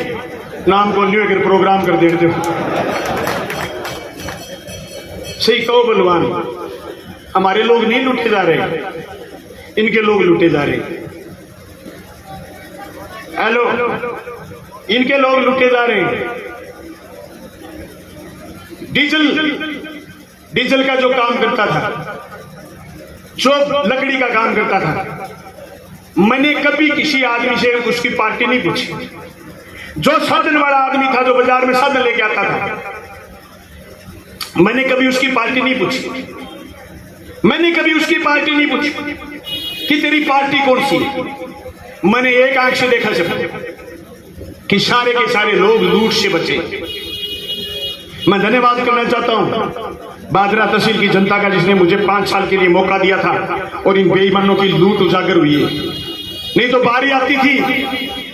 नाम को नहीं होकर प्रोग्राम कर देते हो। सही कहो बलवान, हमारे लोग नहीं लूटे जा रहे, इनके लोग लूटे जा रहे। हेलो, इनके लोग लूटे जा रहे हैं। डीजल का जो काम करता था, जो लकड़ी का काम करता था, मैंने कभी किसी आदमी से उसकी पार्टी नहीं पूछी। जो साधन वाला आदमी था, जो बाजार में साधन लेके आता था, मैंने कभी उसकी पार्टी नहीं पूछी। मैंने कभी उसकी पार्टी नहीं पूछी कि तेरी पार्टी कौन सी है। मैंने एक आंख से देखा सिर्फ कि सारे के सारे लोग लूट से बचे। मैं धन्यवाद करना चाहता हूं बाजरा तहसील की जनता का, जिसने मुझे 5 साल के लिए मौका दिया था और इन बेईमानों की लूट उजागर हुई है। नहीं तो बारी आती थी,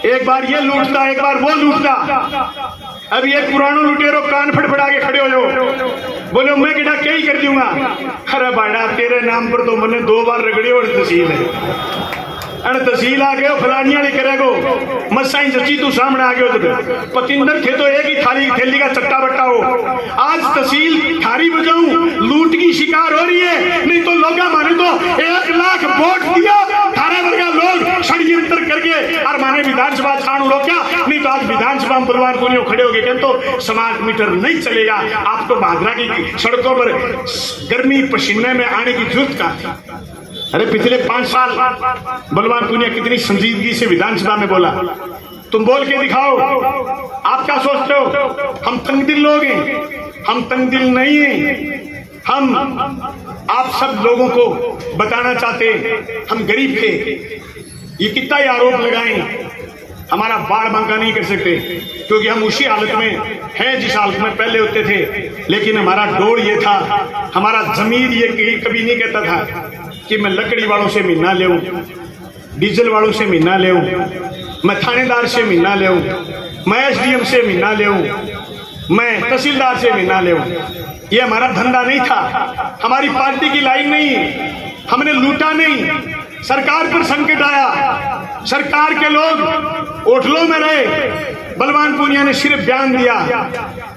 एक बार ये लूटता, एक बार वो लूटता। अब ये पुरानो लुटेरो कान फड़फड़ा के खड़े हो जाओ, बोले मैं किड़ा क्या ही कर दूंगा। अरे बाड़ा तेरे नाम पर तो मैंने 2 बार रगड़ी और तहसील है, तहसील आ गए फलानिया नहीं करेगो मसाई सच्ची तू सामने आ गयो। पतिंदर थे तो एक ही थाली थैली का चट्टा बट्टा हो। आज तहसील थारी बजाऊं, लूट की शिकार हो रही है। नहीं तो लोग माने तो 1 लाख वोट दिया, थारे वर्गा लोग षड्यंत्र करके और माने विधानसभा छाणु रोक्या। नहीं तो आज विधानसभा में परिवार को खड़े हो गए कि तो स्मार्ट मीटर नहीं चलेगा। आप तो भादरा की सड़कों पर गर्मी पसीने में आने की जरूरत का। अरे पिछले 5 साल बलवान पुनिया कितनी संजीदगी से विधानसभा में बोला। तुम बोल के दिखाओ, आप क्या सोचते हो हम तंगदिल लोग हैं? हम तंगदिल नहीं हैं। हम आप सब लोगों को बताना चाहते हैं हम गरीब थे। ये कितना ही आरोप लगाएं, हमारा बाढ़ बांका नहीं कर सकते, क्योंकि हम उसी हालत में हैं जिस हालत में पहले होते थे। लेकिन हमारा डोर ये था, हमारा जमीर ये कभी नहीं कहता था कि मैं लकड़ी वालों से महीना ले, डीजल वालों से महीना ले, मैं थानेदार से महीना ले, मैं एसडीएम से महीना ले, मैं तहसीलदार से महीना ले। ये हमारा धंधा नहीं था, हमारी पार्टी की लाइन नहीं, हमने लूटा नहीं। सरकार पर संकट आया, सरकार के लोग होटलों में रहे। बलवान पुनिया ने सिर्फ बयान दिया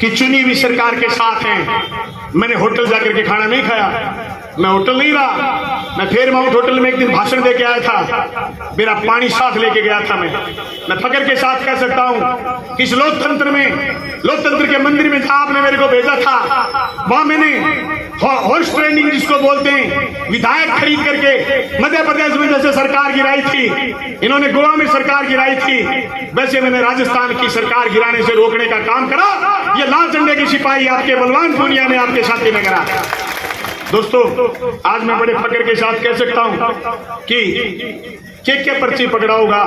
कि चुनी हुई सरकार के साथ हैं। मैंने होटल जाकर के खाना नहीं खाया, मैं होटल नहीं रहा। मैं फेयर माउंट होटल में एक दिन भाषण दे के आया था, मेरा पानी साथ लेके गया था। मैं फकर के साथ कह सकता हूं कि इस लोकतंत्र में, लोकतंत्र के मंदिर में जहां आपने मेरे को भेजा था, वहां मैंने हॉर्स ट्रेनिंग जिसको बोलते हैं, विधायक खरीद करके मध्य प्रदेश में जैसे सरकार गिराई थी, इन्होंने गोवा में सरकार गिराई थी, वैसे मैंने राजस्थान की सरकार गिराने से रोकने का काम करा। ये लाल झंडे की सिपाही आपके बलवान पुनिया ने आपके साथी ने करा। दोस्तों, आज मैं बड़े फकर के साथ कह सकता हूं कि के पर्ची पकड़ा होगा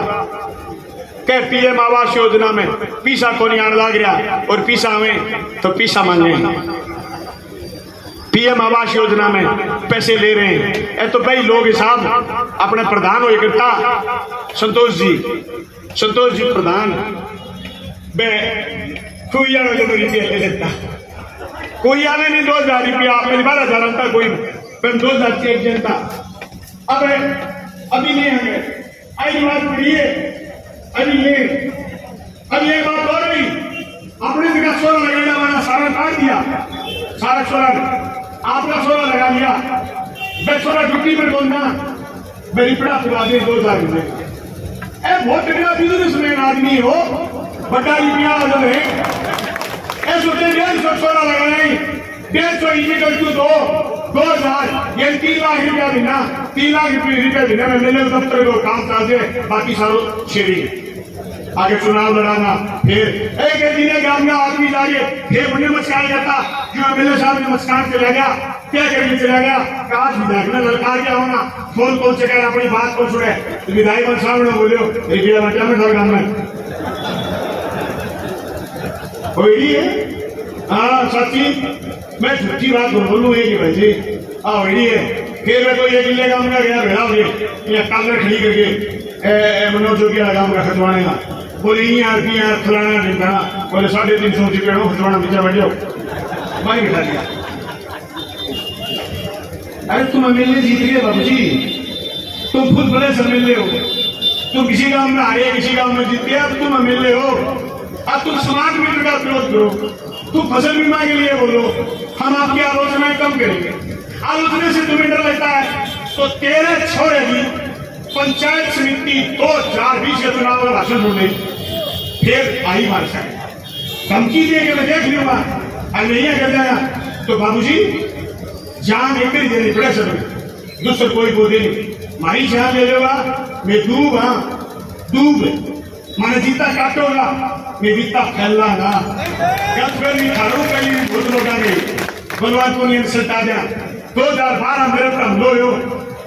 क्या पीएम आवास योजना में पीसा को नहीं आने लग रहा और पीसा में तो पीसा मांगे। पीएम आवास योजना में पैसे ले रहे हैं। ए तो भाई लोग साहब अपने प्रधान हो करता संतोष जी प्रधान कोई रुपया ले लेता, कोई आने नहीं 2000 रुपया, आपने 12,000 आता, कोई 2000 चेक देता। अब अभी नहीं हमें आई बात करिए, अभी ये बात हो रही, आपने जगह सोना लगाना वाला सारा काट दिया, सारा सोना आपका सोना लगा लिया। मैं सोना छुट्टी पर बोलना मेरी पड़ा खुदा दे 2000 रुपये। बहुत तगड़ा बिजनेसमैन आदमी हो, बड़ा रुपया आदम है। सोचे 150 सोना लगाना, 150 यूनिट टू 2000, ये 3 लाख रुपया बिना, 3 लाख रुपये बिना में मेरे दफ्तर को काम काजे, बाकी सारो शेयरिंग। आगे चुनाव लड़ाना, फिर एक दिन गांव में आदमी जाके फिर बड़े मस्कान करता कि मेरे साहब ने मस्कान चला गया, क्या करके चला गया, काश विधायक ने ललकार गया होना, फोन कौन से कह अपनी बात को सुने। विधायक साहब ने बोले क्या में गांव में हाँ सच्ची, मैं झूठी बात बोलूँ कि भाई जी हाँ है। फिर मैं कोई एक किले गांव में गया भेड़ा कालर खड़ी करके मनोज जोगी वाला काम का खतवाने का बोले यार की यार फलाना ढिकाना बोले 350 रुपये खतवाना पीछे बैठ जाओ भाई बिठा दिया। अरे तुम एमएलए जीत गए बाबू जी, तुम खुद बड़े से एमएलए हो, तुम किसी गांव में हारे किसी गांव में जीत गया तो तुम एमएलए हो। अब तुम स्मार्ट मीटर का विरोध करो, तुम फसल बीमा के लिए बोलो, हम आपकी आलोचनाएं कम करेंगे। आलोचना से तुम्हें डर लगता है तो तेरे छोरे भी पंचायत समिति 2020 के चुनाव में भाषण बोले फिर आई मार सकते धमकी दे के मैं देख लूंगा और नहीं कर जाएगा तो बाबूजी जान एक ही देनी पड़े सब दूसरे कोई बोले नहीं मारी जान ले लेगा मैं डूब हाँ डूब मैंने जीता काटोगा मैं बीता फैलागा जब फिर नहीं खारू कहीं भूत लोगा गई बलवान को नहीं सटा दिया 2012 मेरे पर हमलो हो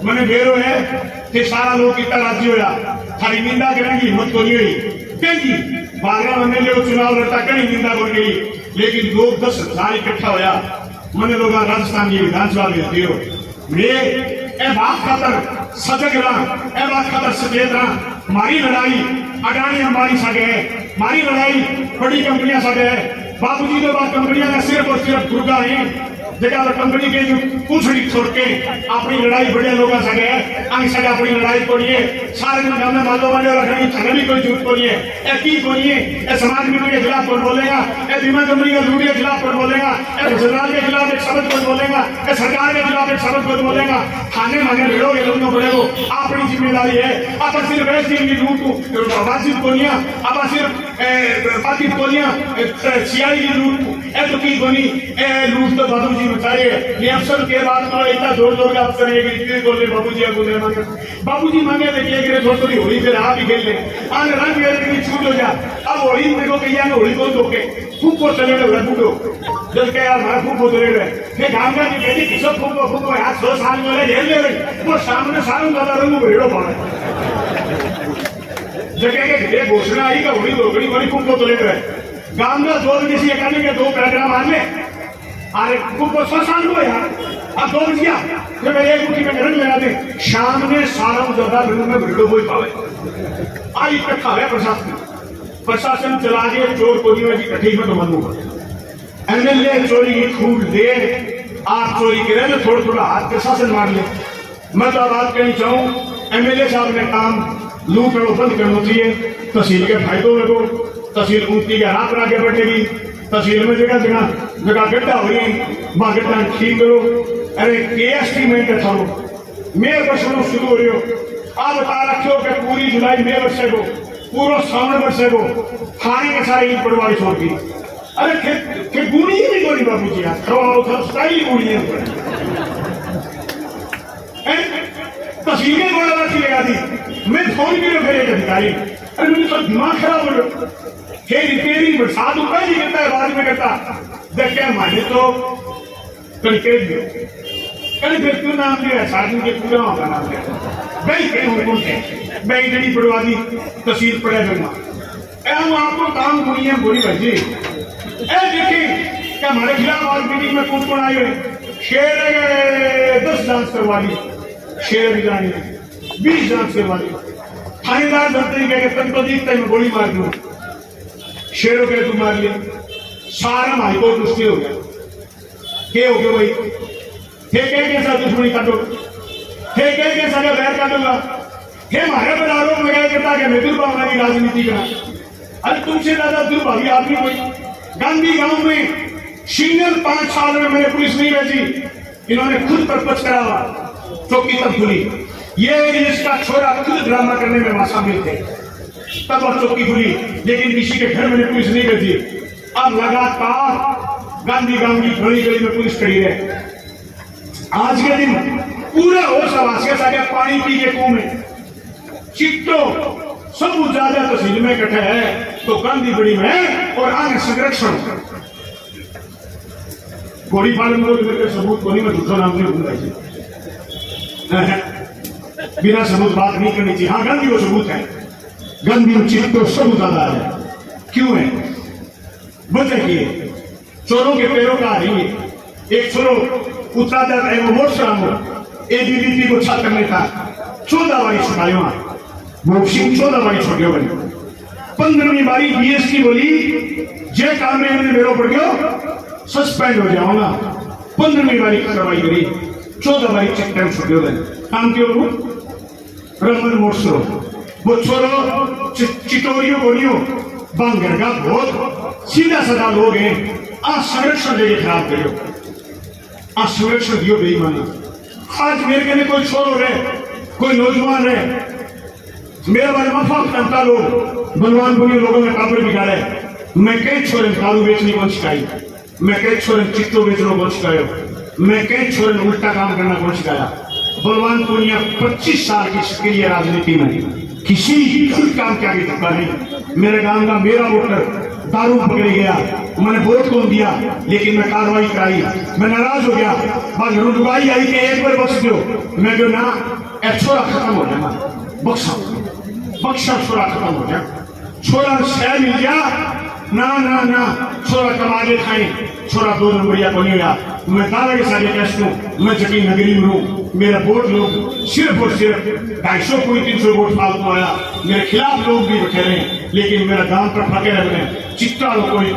मैंने बेरो है कि सारा लोग कितना राजी होया थारी निंदा करने की हिम्मत को नहीं हुई क्योंकि 12 एमएलए चुनाव लड़ता कहीं निंदा बन गई लेकिन लोग 10,000 इकट्ठा होया मैंने लोग राजस्थान की विधानसभा में दियो मैं ए बात खातर सजग रहा ए बात खातर सचेत रहा मारी लड़ाई अडानी अंबानी सागे है मारी लड़ाई बड़ी कंपनियां सागे है बाबूजी तो बात कंपनियां ने सिर्फ और सिर्फ दुर्गा है जगह कंपनी के जो पूछड़ी छोड़ के अपनी लड़ाई बड़े लोगों से गए अंग से अपनी लड़ाई कोड़िए सारे दिन हमने मालो वाले रखने थाने भी कोई झूठ कोड़िए की कोड़िए समाज मीडिया के खिलाफ कौन बोलेगा बीमा कंपनी के लूट के खिलाफ कौन बोलेगा गुजरात के खिलाफ एक शब्द कौन बोलेगा सरकार के खिलाफ एक शब्द कौन बोलेगा थाने मांगे भिड़ोगे लोगों को अपनी जिम्मेदारी है आप सिर्फ ऐसी लूट बातचीत कोनिया आप सिर्फ बातचीत कोनिया सियाई की लूट तो की कोनी लूट तो बाबू जी बताइए ये अफसर के बाद तो इतना जोर जोर का अफसर है कि बोले बाबूजी बाबूजी मांगे देखिए कि थोड़ी थोड़ी होली फिर आप ही खेल ले आने रंग की छूट हो जा अब होली मेरे को कहिए होली को धोके खूब को चले गए फूटो जल के यार हमारा खूब को चले गए मैं गाँव का कहती किसको खूब यार 100 साल में झेल ले रही वो सामने सारों ज्यादा रंग भेड़ो पड़ा जगह के घोषणा आई का होली धोकड़ी बड़ी खूब को चले गए गाँव में 2 किसी अकाली के 2 कार्यक्रम मान ले अरे खूब 100 साल हुआ यार अब 2 बज गया फिर मैं एक मुट्ठी में रंग लगा दे शाम में सारा ज्यादा रंग में भिड़ो कोई पावे आज इकट्ठा है प्रशासन चला के चोर कोई में इकट्ठी में तो बनूंगा एमएलए चोरी की छूट दे आप चोरी करे तो थोड़ा थोड़ा हाथ प्रशासन मार ले मैं तो बात कहनी चाहूँ एमएलए साहब ने काम लूट और बंद करना चाहिए तहसील के फायदों में को तहसील ऊँची के हाथ बना के बैठेगी तहसील में जगह जगह गड्ढा हो रही वहां गड्ढा ठीक करो अरे केएसटी में थारो मेयर वर्षों शुरू हो रही हो आप बता रखे हो कि पूरी जुलाई में वर्षे को पूरा सावन वर्षे को खाने के सारे ईद पड़वाई छोड़ दी अरे फिर गुणी ही नहीं गोली बाबू जी यार स्टाइल गुणी है तहसील के गोला रखी लगा दी मैं फोन भी फिर एक अधिकारी अरे मेरे तो दिमाग खराब हो रहा रिपेयरिंग बरसात ऊपर नहीं करता है बाद में करता देख के माने तो कहीं फिर क्यों नाम दिया साधन के पूरा होगा नाम दिया बैंक के हुकुम है बैंक जड़ी पड़वा दी तहसील पड़े करना हम आपको काम बुरी है बुरी भजी देखिए क्या हमारे खिलाफ आज मीटिंग में कौन कौन आए हुए शेर 10 जांच करवा दी शेर निगरानी 20 जांच करवा दी थानेदार धरते तक तो जीतता मैं गोली मार दूँ शेरों के तुम मार लिया सारा हाईकोर्ट मुश्किल हो गया क्या हो गया भाई ठेके के साथ दुश्मनी काटो ठेके के साथ बैर काटूंगा हे मारे बदारों में गए कहता कि मैं दुर्भावना की राजनीति करा अरे तुमसे ज्यादा दुर्भावी आदमी कोई गांधी गांव में सिंगल 5 साल में मैंने पुलिस नहीं भेजी इन्होंने खुद परपच करावा चौकी तब खुली ये इसका छोरा खुद ड्रामा करने में वहां शामिल थे तब और चौकी खुली लेकिन किसी के घर में पुलिस नहीं भेजी अब लगातार गांधी गांव की गली गली में पुलिस खड़ी है आज के दिन पूरा होश आवास के साथ पानी पी के कुएं में चिट्टो सब ज्यादा तहसील में इकट्ठे है तो गांधी बड़ी में और आगे संरक्षण गोली पालन को सबूत को नहीं मैं दूसरा नाम नहीं भूलता बिना सबूत बात नहीं करनी चाहिए हाँ गांधी वो सबूत है गांधी चिट्टो सब ज्यादा है क्यों है वजह की चोरों के पैरों का रही है एक चोरों उत्तराधा वो मोर्चा एबीवीपी को छात्र करने का 14 बारी छुपायो मोक्षी 14 बारी छोड़ियो बनी 15वीं बारी जीएसटी बोली जे काम में हमने मेरो पड़ गयो सस्पेंड हो जाऊंगा 15वीं बारी कार्रवाई करी 14 बारी चेक टाइम छोड़ियो बनी काम क्यों वो रमन मोर्सो वो छोरो चिटोरियो बोलियो बांगर का बहुत सीधा साधा लोग हैं असंरक्षण लेके खराब करियो असंरक्षण दियो बेईमानी आज मेरे कहने कोई छोरो रहे कोई नौजवान रहे मेरे बारे में फंकता लोग बलवान बुनी लोगों में काबड़ बिगाड़े मैं कई छोरे दारू बेचने को शिकाई मैं कई छोरे चिट्टो बेचने को शिकायो मैं कई छोरे उल्टा काम करना को शिकाया बलवान पुनिया 25 साल की सक्रिय राजनीति में किसी काम के आगे झुका नहीं मेरे गांव का मेरा वोटर दारू पकड़ गया मैंने वोट कौन दिया लेकिन मैं कार्रवाई कराई मैं नाराज हो गया बस रुडवाई आई कि एक बार बख्श दो मैं जो ना छोरा खत्म हो जाना बख्शा छोरा खत्म हो गया छोरा शह मिल गया ना ना ना छोरा कमा के खाए छोरा 2 नंबरिया को नहीं हुआ मैं दादा के साथ कहता हूँ मैं जकी नगरी में हूँ मेरा वोट लोग सिर्फ और सिर्फ 250 कोई 300 वोट फालतू आया मेरे खिलाफ लोग भी बैठे रहे लेकिन मेरा गांव पर फके रहे चिट्टा कोई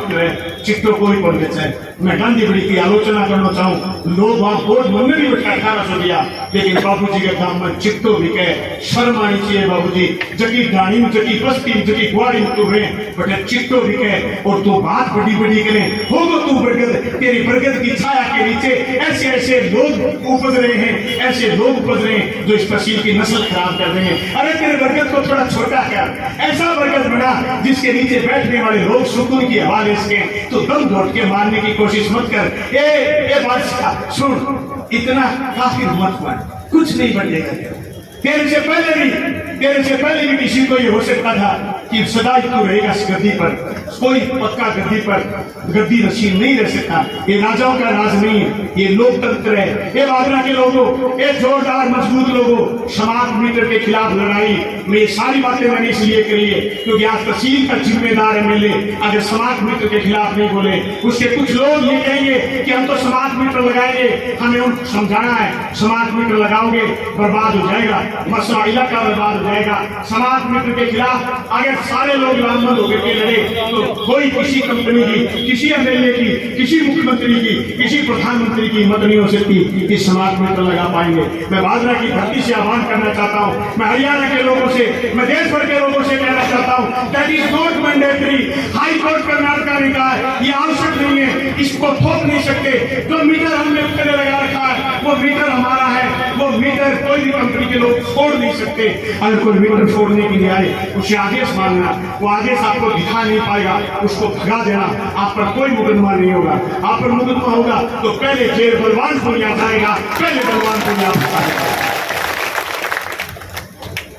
चिट्टो कोई बोल देते मैं गांधी बड़ी की आलोचना करना चाहूँ लोग वहां वोट मंगने भी बैठा 1800 दिया लेकिन बाबूजी के गांव में चिट्टो भी कहे शर्म आनी चाहिए बाबूजी जकी गाड़ी जकी बस्ती जकी गुआड़ी में तू रहे बटे चिट्टो भी कहे और तू बात बड़ी बड़ी करे होगो तू बरगद तेरी बरगद की छाया के नीचे ऐसे ऐसे लोग उपज रहे हैं ऐसे लोग उपज रहे हैं जो इस तहसील की नस्ल खराब कर रहे हैं अरे तेरे बरगद को थोड़ा छोटा कर ऐसा बरगद बना जिसके नीचे बैठने वाले लोग सुकून की हवा ले सके तो दम घोट के मारने की कोशिश मत कर ए बादशाह सुन इतना काफी मत हुआ कुछ नहीं बढ़ेगा तेरे से पहले भी किसी को ये हो सकता था कि सदा ही तू रहेगा इस गद्दी पर कोई पक्का गद्दी पर गद्दी नशीन नहीं रह सकता ये राजाओं का राज नहीं है ये लोकतंत्र है ये आगरा के लोगों ये जोरदार मजबूत लोगों समाज मीटर के खिलाफ लड़ाई में ये सारी बातें मैंने इसलिए करी है क्योंकि आज तहसील का जिम्मेदार एमएलए अगर समाज मीटर के खिलाफ नहीं बोले उसके कुछ लोग ये कहेंगे कि हम तो समाज मीटर लगाएंगे हमें उनको समझाना है समाज मीटर लगाओगे बर्बाद हो जाएगा मसला इलाका बर्बाद हो जाएगा समाज मित्र के खिलाफ अगर सारे लोग लामबंद होकर के लड़े तो कोई किसी कंपनी की किसी एमएलए की किसी मुख्यमंत्री की किसी प्रधानमंत्री की हिम्मत नहीं हो सकती कि समाज मित्र लगा पाएंगे मैं बाजरा की धरती से आह्वान करना चाहता हूँ मैं हरियाणा के लोगों से मैं देश भर के लोगों से कहना चाहता हूँ that is not mandatory high court Karnataka ने कहा है ये आवश्यक नहीं है इसको थोप नहीं सकते जो मीटर हमने उत्तर लगा रखा है वो मीटर हमारा है वो मीटर कोई भी कंपनी के लोग छोड़ नहीं सकते अगर कोई मीटर छोड़ने के लिए आए उसे आदेश मांगना वो आदेश आपको दिखा नहीं पाएगा उसको भगा देना आप पर कोई मुकदमा नहीं होगा आप पर मुकदमा होगा तो पहले जेल बलवान को लिया जाएगा पहले बलवान को लिया जाएगा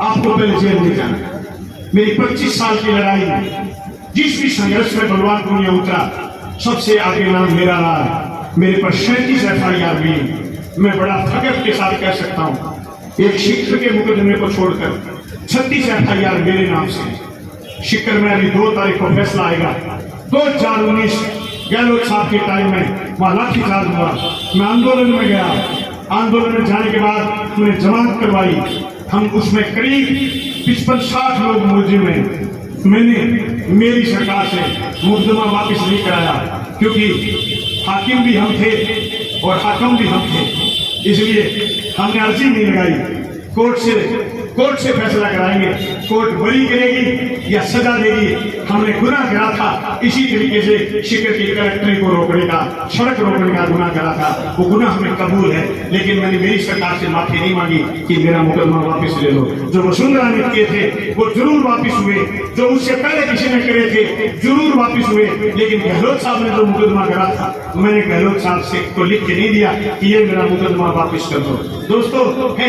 आपको पहले जेल नहीं जाना मेरी 25 साल की लड़ाई में जिस भी संघर्ष में बलवान पुनिया उतरा सबसे आगे नाम मेरा रहा मेरे पर 37 FIR हुई मैं बड़ा फख्र के साथ कह सकता हूँ एक शिक्षक के मुकदमे को छोड़कर 36 FIR मेरे नाम से शिकर में अभी 2 तारीख को फैसला आएगा 2019 गहलोत साहब के टाइम में वहां लाठीचार्ज हुआ मैं आंदोलन में गया आंदोलन में जाने के बाद मैंने जमानत करवाई हम उसमें करीब 55-60 लोग मुलजिम हैं मैंने मेरी सरकार से मुकदमा वापस नहीं कराया क्योंकि हाकिम भी हम थे और हाकम भी हम थे इसलिए हमने अर्जी नहीं लगाई कोर्ट से फैसला कराएंगे कोर्ट बरी करेगी या सजा देगी हमने गुनाह करा था इसी तरीके से शिकर की कलेक्ट्री को रोकने का सड़क रोकने का गुनाह करा था वो गुनाह हमें कबूल है लेकिन मैंने मेरी सरकार से माफी नहीं मांगी कि मेरा मुकदमा वापस ले लो जो वसुंधरा ने किए थे वो जरूर वापस हुए जो उससे पहले किसी ने करे थे जरूर वापस हुए लेकिन गहलोत साहब ने जो मुकदमा करा था मैंने गहलोत साहब से को लिख के नहीं दिया कि ये मेरा मुकदमा वापस कर दो दोस्तों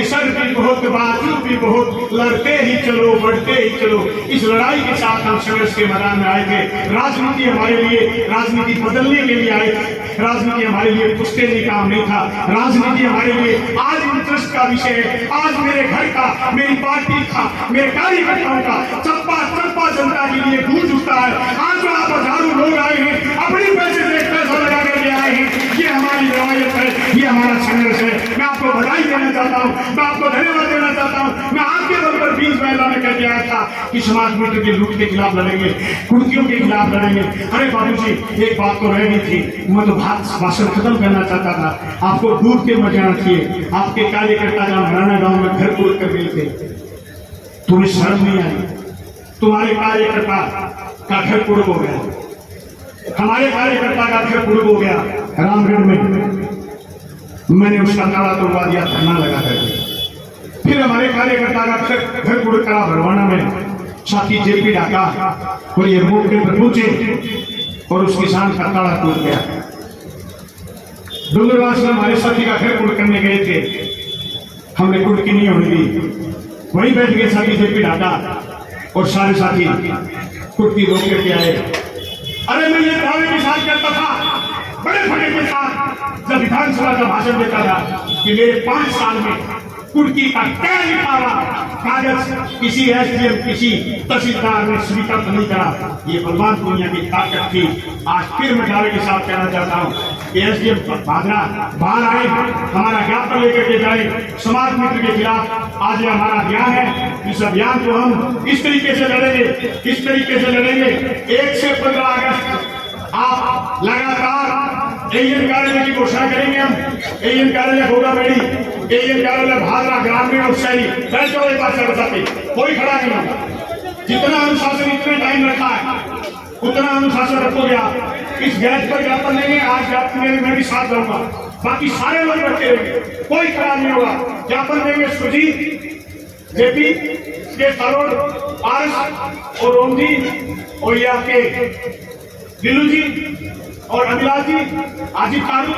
सर भी बहुत बातचीत भी बहुत लड़ते ही चलो बढ़ते ही चलो इस लड़ाई के साथ हम संघर्ष के मैदान में आए थे राजनीति हमारे लिए राजनीति बदलने के लिए आए थे राजनीति हमारे लिए पुश्तैनी काम नहीं था राजनीति हमारे लिए आज इंटरेस्ट का विषय है आज मेरे घर का मेरी पार्टी का मेरे कार्यकर्ताओं का चप्पा चप्पा जनता के लिए गूंज उठता है आज वहां पर हजारों लोग आए हैं अपने पैसे से पैसा लगा करके आए हैं ये हमारी रवायत है ये हमारा संघर्ष है मैं आपको बधाई देना चाहता हूँ मैं आपको धन्यवाद देना चाहता हूँ मैं आपके बल पर भी वर्ष पहले मैं कह के आया था कि समाज मित्र के लूट के खिलाफ लड़ेंगे, कुर्तियों के खिलाफ लड़ेंगे। अरे बाबूजी, एक बात तो रह गई थी, मैं तो भाषण खत्म करना चाहता था। आपको डूब के मर जाना चाहिए। आपके कार्यकर्ता जहां हराना गांव में घर तोड़ कर गए थे, तुम्हें शर्म नहीं आई? तुम्हारे कार्यकर्ता का घर तोड़ हो गया, हमारे कार्यकर्ता का घर तोड़ हो गया रामगढ़ में। मैंने उसका ताला तोड़वा दिया धरना लगा करके। फिर हमारे कार्यकर्ता का घर तोड़ करा भरवाना में, साथी जेपी ढाका और ये रोड के पर पहुंचे और उस किसान का ताला टूट गया। डूंगरवास में हमारे साथी का घर तोड़ करने गए थे, हमने कुर्की नहीं होने दी। वहीं बैठ गए साथी जेपी ढाका और सारे साथी कुर्की रोक करके आए। अरे मैं ये दावे के साथ करता था, बड़े फटे के साथ, जब विधानसभा का भाषण देता था कि मेरे 5 साल में कुर्की का क्या लिखावा कागज किसी एसडीएम किसी तहसीलदार ने स्वीकार नहीं करा। ये बलवान दुनिया की ताकत थी। आज फिर मैं दावे के साथ कहना चाहता हूँ कि एसडीएम भागना बाहर आए, हमारा ज्ञापन लेकर के जाए समाज मित्र के खिलाफ। आज ये हमारा अभियान है, इस अभियान को हम इस तरीके से लड़ेंगे, इस तरीके से लड़ेंगे। 1 से 15 अगस्त आप लगातार एएन कार्यालय की घोषणा करेंगे। हम एएन कार्यालय घोड़ामेड़ी, एएन कार्यालय भादरा, ग्रामीण और शहरी, कोई खड़ा नहीं होगा। जितना अनुशासन इतने टाइम रखा है उतना अनुशासन रखोगे आप। इस गैस पर ज्ञापन देंगे, आज ज्ञापन देंगे, मैं भी साथ दूंगा, बाकी सारे लोग रखे रहेंगे, कोई खड़ा नहीं होगा। ज्ञापन देंगे सुजीत, जेपी के तरोड़, पारस और ओम जी और ये आपके दिलू जी और अभिलाष जी, आजिब फारूक,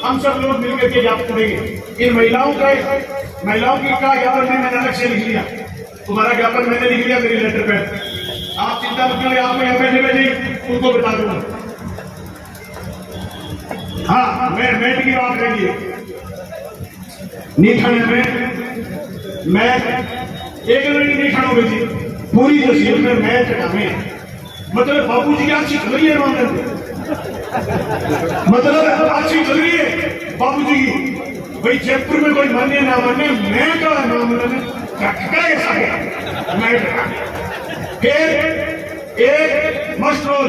हम सब लोग मिलकर के ज्ञापन देंगे। इन महिलाओं की का ज्ञापन मैंने अलग से लिख लिया, तुम्हारा ज्ञापन मैंने लिख लिया मेरी लेटर पे। आप चिंता मत करिए, आपको यहाँ पे भेजी उनको बता दूंगा। हाँ, मैट की बात रही नीठन में मैं एक लड़की नहीं खड़ा भेजी, पूरी तहसील में मैच हटावे। मतलब बाबू जी की अच्छी चल रही है मामले में, मतलब अच्छी चल रही है बाबू जी की। भाई जयपुर में कोई मान्य ना मान्य, मैं क्या मामले फिर एक मस्ट्रोल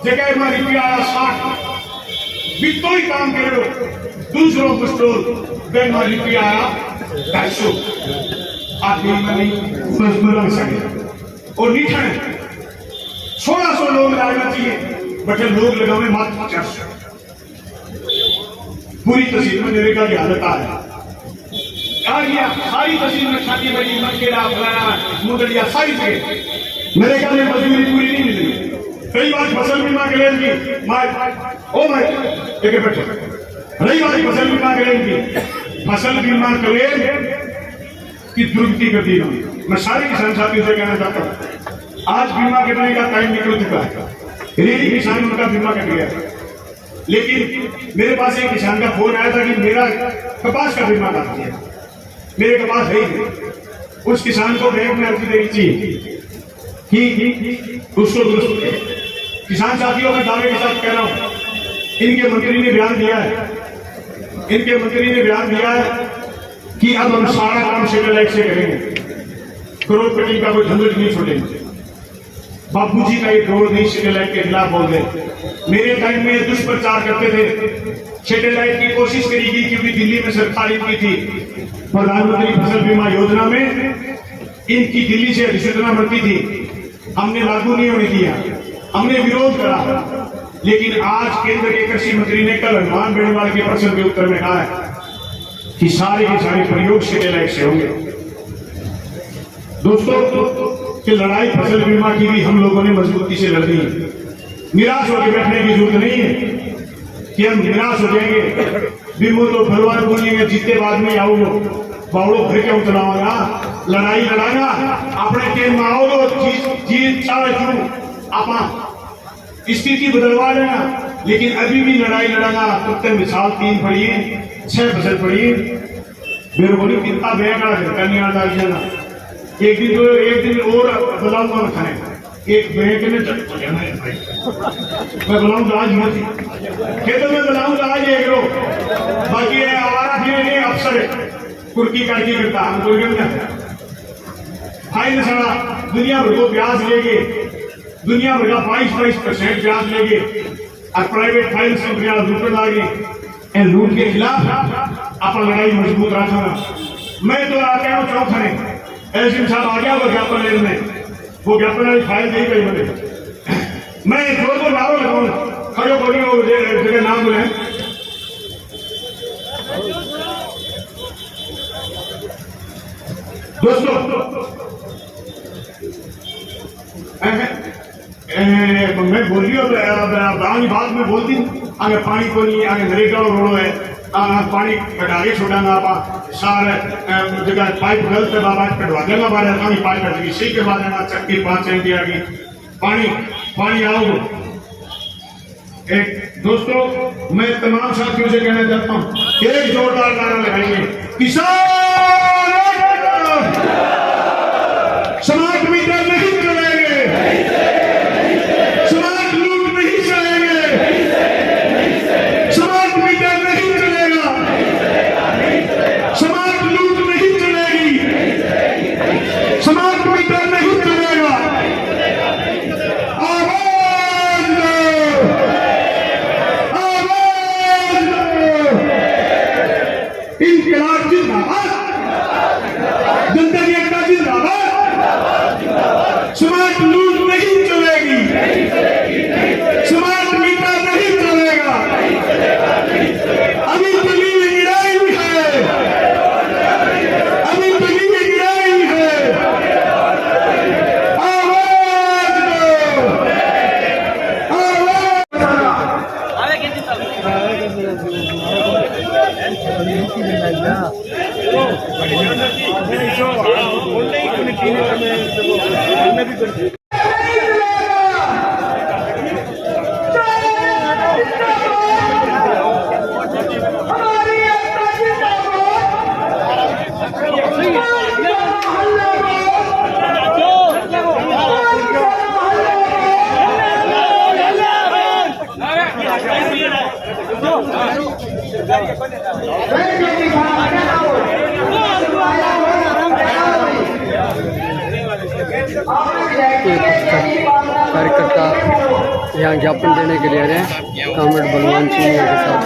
जगह में रुपया 60 बितो ही काम करो, दूसरों मस्ट्रोल बैंक में रुपया 250 आदमी मनी मजबूर सके और निठन 1600 लोग लगाना चाहिए, बटे लोग लगाने मात्र 400। पूरी तहसील में नरेगा की हालत आ गया, सारी तहसील में छाती बड़ी मकेला फलाना मुंडलिया सारी जगह नरेगा में मजदूरी पूरी नहीं मिली। कई बार फसल बीमा क्लेम की एक बैठो, रही बात फसल बीमा क्लेम की, फसल बीमा क्लेम की दुर्गति गति में मैं सारे किसान साथियों से कहना चाहता हूँ, आज बीमा करने का टाइम निकल चुका है। रेडी किसान उनका बीमा कर गया, लेकिन मेरे पास एक किसान का फोन आया था कि मेरा कपास का बीमा कर दिया, मेरे कपास है ही। उस किसान को बैंक में अर्जी देनी चाहिए कि उसको दुरुस्त। किसान साथियों में दावे के साथ कह रहा हूं, इनके मंत्री ने बयान दिया है, इनके मंत्री ने बयान दिया है कि अब हम सारा काम सैटेलाइट से करेंगे, करोड़पति का कोई झंझट नहीं छोड़ेंगे। बाबूजी का एक रोड नहीं सैटेलाइट के खिलाफ बोल रहे। मेरे टाइम में दुष्प्रचार करते थे, सैटेलाइट की कोशिश करी गई क्योंकि दिल्ली में सरकार इनकी थी, प्रधानमंत्री फसल बीमा योजना में इनकी दिल्ली से अधिसूचना बनती थी, हमने लागू नहीं होने दिया, हमने विरोध करा। लेकिन आज केंद्र के कृषि मंत्री ने कल हनुमान बेनीवाल के प्रश्न के उत्तर में कहा है कि सारे के सारे प्रयोग सैटेलाइट से होंगे। दोस्तों, कि लड़ाई फसल बीमा की भी हम लोगों ने मजबूती से लड़नी है। निराश होकर बैठने की जरूरत नहीं है कि हम निराश हो जाएंगे, बीमो तो भगवान बोलेंगे जीते बाद में आओगे, बावड़ो भर के उतराओगा, लड़ाई लड़ाना अपने टीम में आओगे, जीत चाहे आप स्थिति बदलवा लेना। लेकिन अभी भी लड़ाई लड़ाना, कुत्ते मिसाल 3 पढ़िए 6 फसल पढ़िए, मेरे को नहीं कितना बेगा करने वाला जाना। एक दिन और बुलाऊंगा खाने, एक बैंक में मैं बुलाऊंगा आज मत, खेतों में बुलाऊंगा आज एक रो, बाकी है आवारा फिर अफसर कुर्की काटी करता हम कोई करता। फाइल सारा दुनिया भर को ब्याज लेंगे, दुनिया भर का 22% ब्याज लेंगे और प्राइवेट फाइल कंपनियां लूटने लगे। इन लूट के खिलाफ अपन लड़ाई मजबूत रखना। मैं तो कहना चाहूँ खड़े एसडीएम साहब आ गया वो ज्ञापन लेने में, वो ज्ञापन वाली फाइल नहीं गई मुझे। मैं दो नारों लगाऊंगा, खड़े बोलिए जगह नाम बोले। दोस्तों मैं बोल रही हूँ बात में बोलती आगे पानी को नहीं आगे नरेगा रोड़ो है पानी कटागे छोड़ाना आप सारे जगह पाइप गलत है बाबा कटवा देना बारे पानी पाइप कट गई सही करवा देना चक्की 5 सेंटी आ गई पानी आओ। एक दोस्तों मैं तमाम साथियों से कहना चाहता हूँ एक जोरदार नारा लगाएंगे किसान समाज मीटर नहीं चलेंगे, समाज लूट नहीं चलेंगे, समाज मीटर नहीं चलेगा, समाज लूट नहीं चलेगी, समाज मीटर नहीं चलेगा। आवाज दो, आवाज दो, इंकलाब जिंदाबाद, जनता की एकता जिंदाबाद। समाज लूट नहीं चलेगी, समाज मीटर नहीं चलेगा। अभी तली लड़ाई है, अभी तली लड़ाई है। आवाज दो, कार्यकर्ता यहाँ ज्ञापन देने के लिए आ रहे हैं कॉमरेड बलवान सिंह के साथ।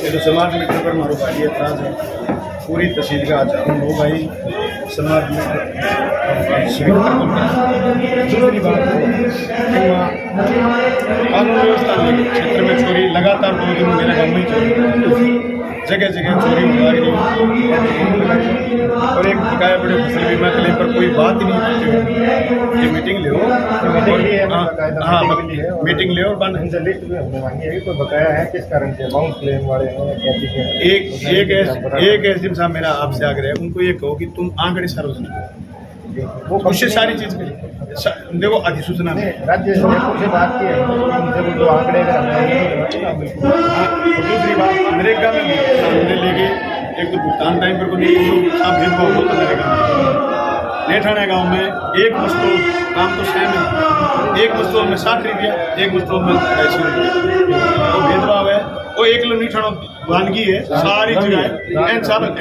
तो समाज मीटर पर मारो भाई एतराज है पूरी तहसील का आज हम हो भाई समाज मीटर दूसरी बात कानून व्यवस्था में क्षेत्र में चोरी लगातार 2 दिन मेरे गाँव में चोरी जगह जगह चोरी हो रही और एक बकाया बड़े फसल बीमा क्लेम पर कोई बात ही नहीं। ये मीटिंग ले हाँ मीटिंग ले और लिस्ट भी हमने मांगी है कोई बकाया है किस कारण से अमाउंट क्लेम वाले हैं क्या चीज़ें। एक एसडीएम साहब मेरा आपसे आग्रह है उनको ये कहो कि तुम आंकड़े सार्वजनिक वो उससे सारी चीज देखो अधिसूचना राज्य सरकार से बात की है उनसे जो आंकड़े दूसरी बात नरेगा में सामने लेके एक तो भुगतान टाइम पर को नहीं भेदभाव होता नरेगा नेठाने गांव में एक मजदूर काम तो सेम है एक मजदूर में 60 रुपया एक मजदूर में 80 रुपया वो भेदभाव है वो 1 किलो नीठाणो वानगी है सारी जगह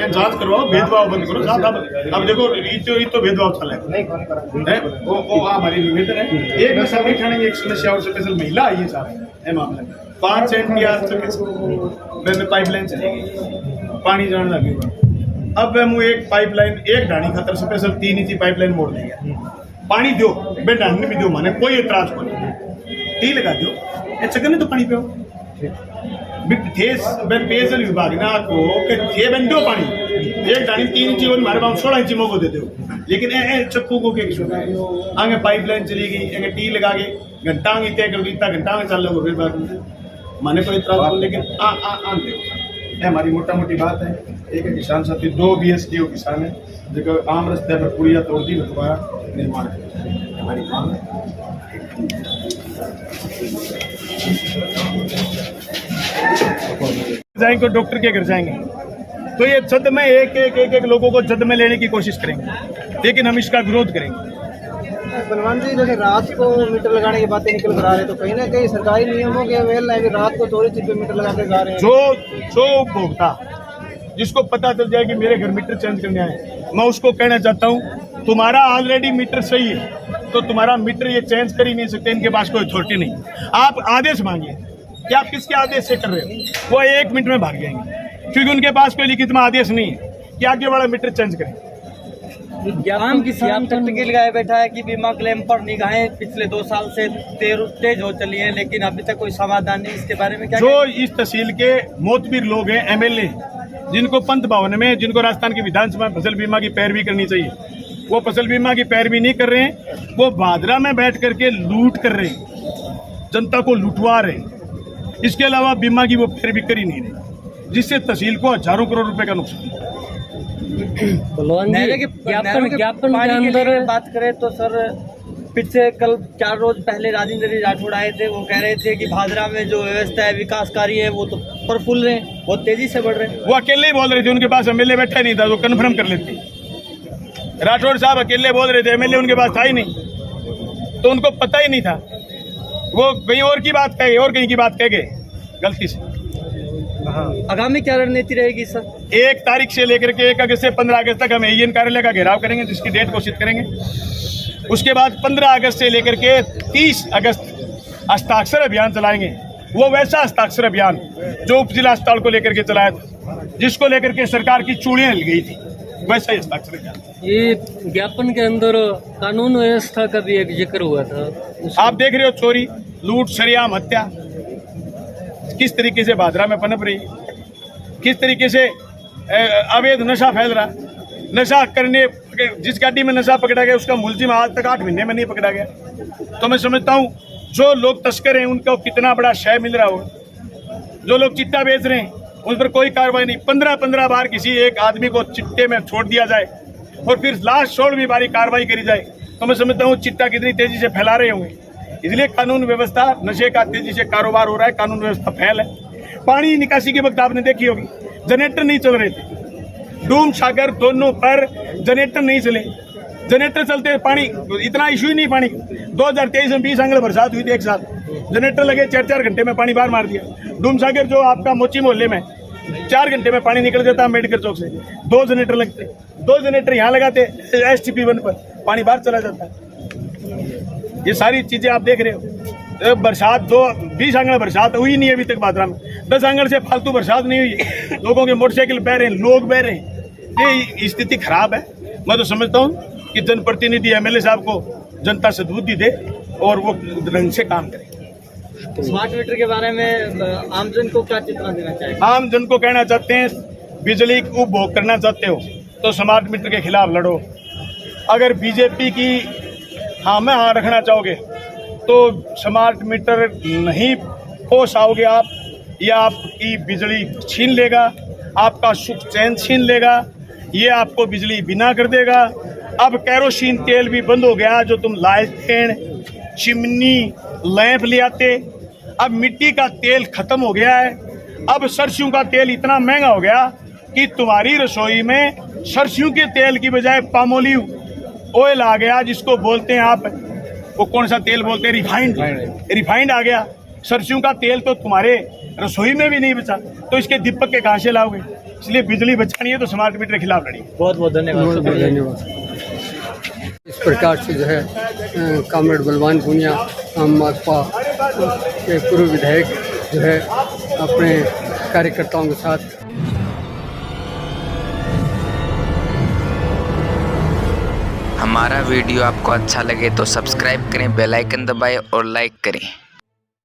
जांच करवाओ भेदभाव बंद करो साहब। अब देखो ये तो भेदभाव चला है वो हमारी निवेदन है एक में सब नीठाने की एक समस्या और स्पेशल महिला आई है साहब है मामला 5 सेंट की आज तक पाइपलाइन चलेगी पानी जाने लगेगा। अब मैं एक पाइपलाइन एक ढाणी खतर स्पेशल 3 इंची पाइपलाइन मोड़ देंगे पानी दो बे ढाणी भी दो माने कोई एतराज को नहीं टी लगा दो ये चक्कर तो पानी पियो पेयजल विभाग ना को थे बंदो पानी एक ढाणी 3 इंची और हमारे पास 16 इंची मोको देते हो लेकिन चक्कू को क्या आगे पाइपलाइन चली गई आगे टी लगा के घंटा में तय कर इतना घंटा में चल रहा फिर बात माने कोई एतराज को लेकिन हमारी मोटा मोटी बात है। एक किसान साथी 2 BSTO किसान है जो आम रास्ते पर पुड़िया तोड़ दी दोबारा निर्माण हमारी मांग है जाएंगे डॉक्टर के घर जाएंगे तो ये जद में एक लोगों को जद में लेने की कोशिश करेंगे, लेकिन हम इसका विरोध करेंगे। बलवान जी, जैसे रात को मीटर लगाने की बातें निकल कर आ रहे तो कहीं ना कहीं सरकारी नियमों के अवेल है कि रात को चोरी छिपे मीटर लगा के जा रहे हैं। जो उपभोक्ता जिसको पता चल जाए कि मेरे घर मीटर चेंज करने आए, मैं उसको कहना चाहता हूँ तुम्हारा ऑलरेडी मीटर सही है तो तुम्हारा मीटर ये चेंज कर ही नहीं सकते, इनके पास कोई अथॉरिटी नहीं। आप आदेश मांगिए कि आप किसके आदेश से कर रहे हो, वो 1 मिनट में भाग जाएंगे क्योंकि उनके पास कोई लिखित में आदेश नहीं है कि आगे वाला मीटर चेंज करें। आम किसान तक के लगाए बैठा है कि बीमा क्लेम पर निगाहें पिछले 2 साल से तेज हो चली है, लेकिन अभी तक कोई समाधान नहीं। इसके बारे में क्या जो इस तहसील के मोतबिर लोग हैं, एमएलए, जिनको पंत भवन में, जिनको राजस्थान की विधानसभा फसल बीमा की पैरवी करनी चाहिए, वो फसल बीमा की पैरवी नहीं कर रहे हैं। वो भादरा में बैठ करके लूट कर रहे हैं, जनता को लुटवा रहे हैं। इसके अलावा बीमा की वो पैरवी कर ही नहीं रहे, जिससे तहसील को हजारों करोड़ रुपए का नुकसान। ज्ञापन के अंदर बात करें तो सर, पिछले कल 4 रोज पहले राजेंद्र राठौड़ आए थे, वो कह रहे थे कि भादरा में जो व्यवस्था है, विकास कार्य है, वो तो प्रफुल्ल रहे हैं, बहुत तेजी से बढ़ रहे हैं। वो अकेले ही बोल रहे थे, उनके पास एमएलए बैठा नहीं था, वो कन्फर्म कर लेते। राठौड़ साहब अकेले बोल रहे थे, एमएलए उनके पास था ही नहीं, तो उनको पता ही नहीं था। वो कहीं और की बात कहे और कहीं की बात कह गए गलती से। आगामी क्या रणनीति रहेगी सर? 1 तारीख से लेकर के 1 अगस्त से 15 अगस्त तक हम एन कार्यालय का घेराव करेंगे, जिसकी डेट घोषित करेंगे। उसके बाद 15 अगस्त से लेकर के 30 अगस्त हस्ताक्षर अभियान चलाएंगे। वो वैसा हस्ताक्षर अभियान जो उप जिला अस्पताल को लेकर के चलाया था, जिसको लेकर के सरकार की चूड़ियां हिल गई थी, वैसा ही हस्ताक्षर अभियान। ये ज्ञापन के अंदर कानून व्यवस्था का भी एक जिक्र हुआ था। आप देख रहे हो चोरी, लूट, सरेआम हत्या किस तरीके से भादरा में पनप रही, किस तरीके से अवैध नशा फैल रहा। नशा करने, जिस गाड़ी में नशा पकड़ा गया उसका मुलजिम आज तक 8 महीने में नहीं पकड़ा गया। तो मैं समझता हूँ जो लोग तस्कर हैं उनको कितना बड़ा शय मिल रहा होगा। जो लोग चिट्टा बेच रहे हैं उन पर कोई कार्रवाई नहीं। 15 बार किसी एक आदमी को चिट्टे में छोड़ दिया जाए और फिर लास्ट 16वीं बारी कार्रवाई करी जाए, तो मैं समझता हूँ चिट्टा कितनी तेजी से फैला रहे होंगे। इसलिए कानून व्यवस्था, नशे का तेजी से कारोबार हो रहा है, कानून व्यवस्था फैल है। पानी निकासी के वक्त आपने देखी होगी, जनरेटर नहीं चल रहे थे, डूम सागर दोनों पर जनरेटर नहीं चले। जनरेटर चलते पानी, इतना इशू ही नहीं पानी। 2023 में 20 आंगल बरसात हुई थी एक साथ, जनरेटर लगे 4 घंटे में पानी बाहर मार दिया। डूम सागर जो आपका मोची मोहल्ले में 4 घंटे में पानी निकल जाता अम्बेडकर चौक से, 2 जनरेटर लगते, 2 जनरेटर यहाँ लगाते STP 1 पर, पानी बाहर चला जाता है। ये सारी चीजें आप देख रहे हो। बरसात 20 आंगल बरसात हुई नहीं अभी तक भादरा में, 10 आंगल से फालतू बरसात नहीं हुई। लोगों के मोटरसाइकिल बह रहे हैं, लोग बह रहे हैं। ये स्थिति खराब है। मैं तो समझता हूँ कि जनप्रतिनिधि एमएलए साहब को जनता सद्बुद्धि दे और वो ढंग से काम करे। स्मार्ट मीटर के बारे में आमजन को क्या चेतना देना चाहिए? आमजन को कहना चाहते हैं, बिजली उपभोग करना चाहते हो तो स्मार्ट मीटर के खिलाफ लड़ो। अगर बीजेपी की हाँ में हाँ रखना चाहोगे तो स्मार्ट मीटर नहीं पोष आओगे आप, या आपकी बिजली छीन लेगा, आपका सुख चैन छीन लेगा, ये आपको बिजली बिना कर देगा। अब कैरोसिन तेल भी बंद हो गया जो तुम लालटेन, चिमनी, लैंप ले आते। अब मिट्टी का तेल खत्म हो गया है। अब सरसों का तेल इतना महंगा हो गया कि तुम्हारी रसोई में सरसों के तेल की बजाय पामोलिव ऑयल आ गया, जिसको बोलते हैं आप, वो कौन सा तेल बोलते हैं, रिफाइंड आ गया। सरसों का तेल तो तुम्हारे रसोई में भी नहीं बचा, तो इसके दीपक के कहाँ से लाओगे? इसलिए बिजली बचानी है तो स्मार्ट मीटर के खिलाफ लड़िए। बहुत बहुत धन्यवाद। इस प्रकार से जो है कॉमरेड बलवान पूनिया आम माकपा के पूर्व विधायक जो है अपने कार्यकर्ताओं के साथ हमारा वीडियो आपको अच्छा लगे तो सब्सक्राइब करें, बेल आइकन दबाएं और लाइक करें।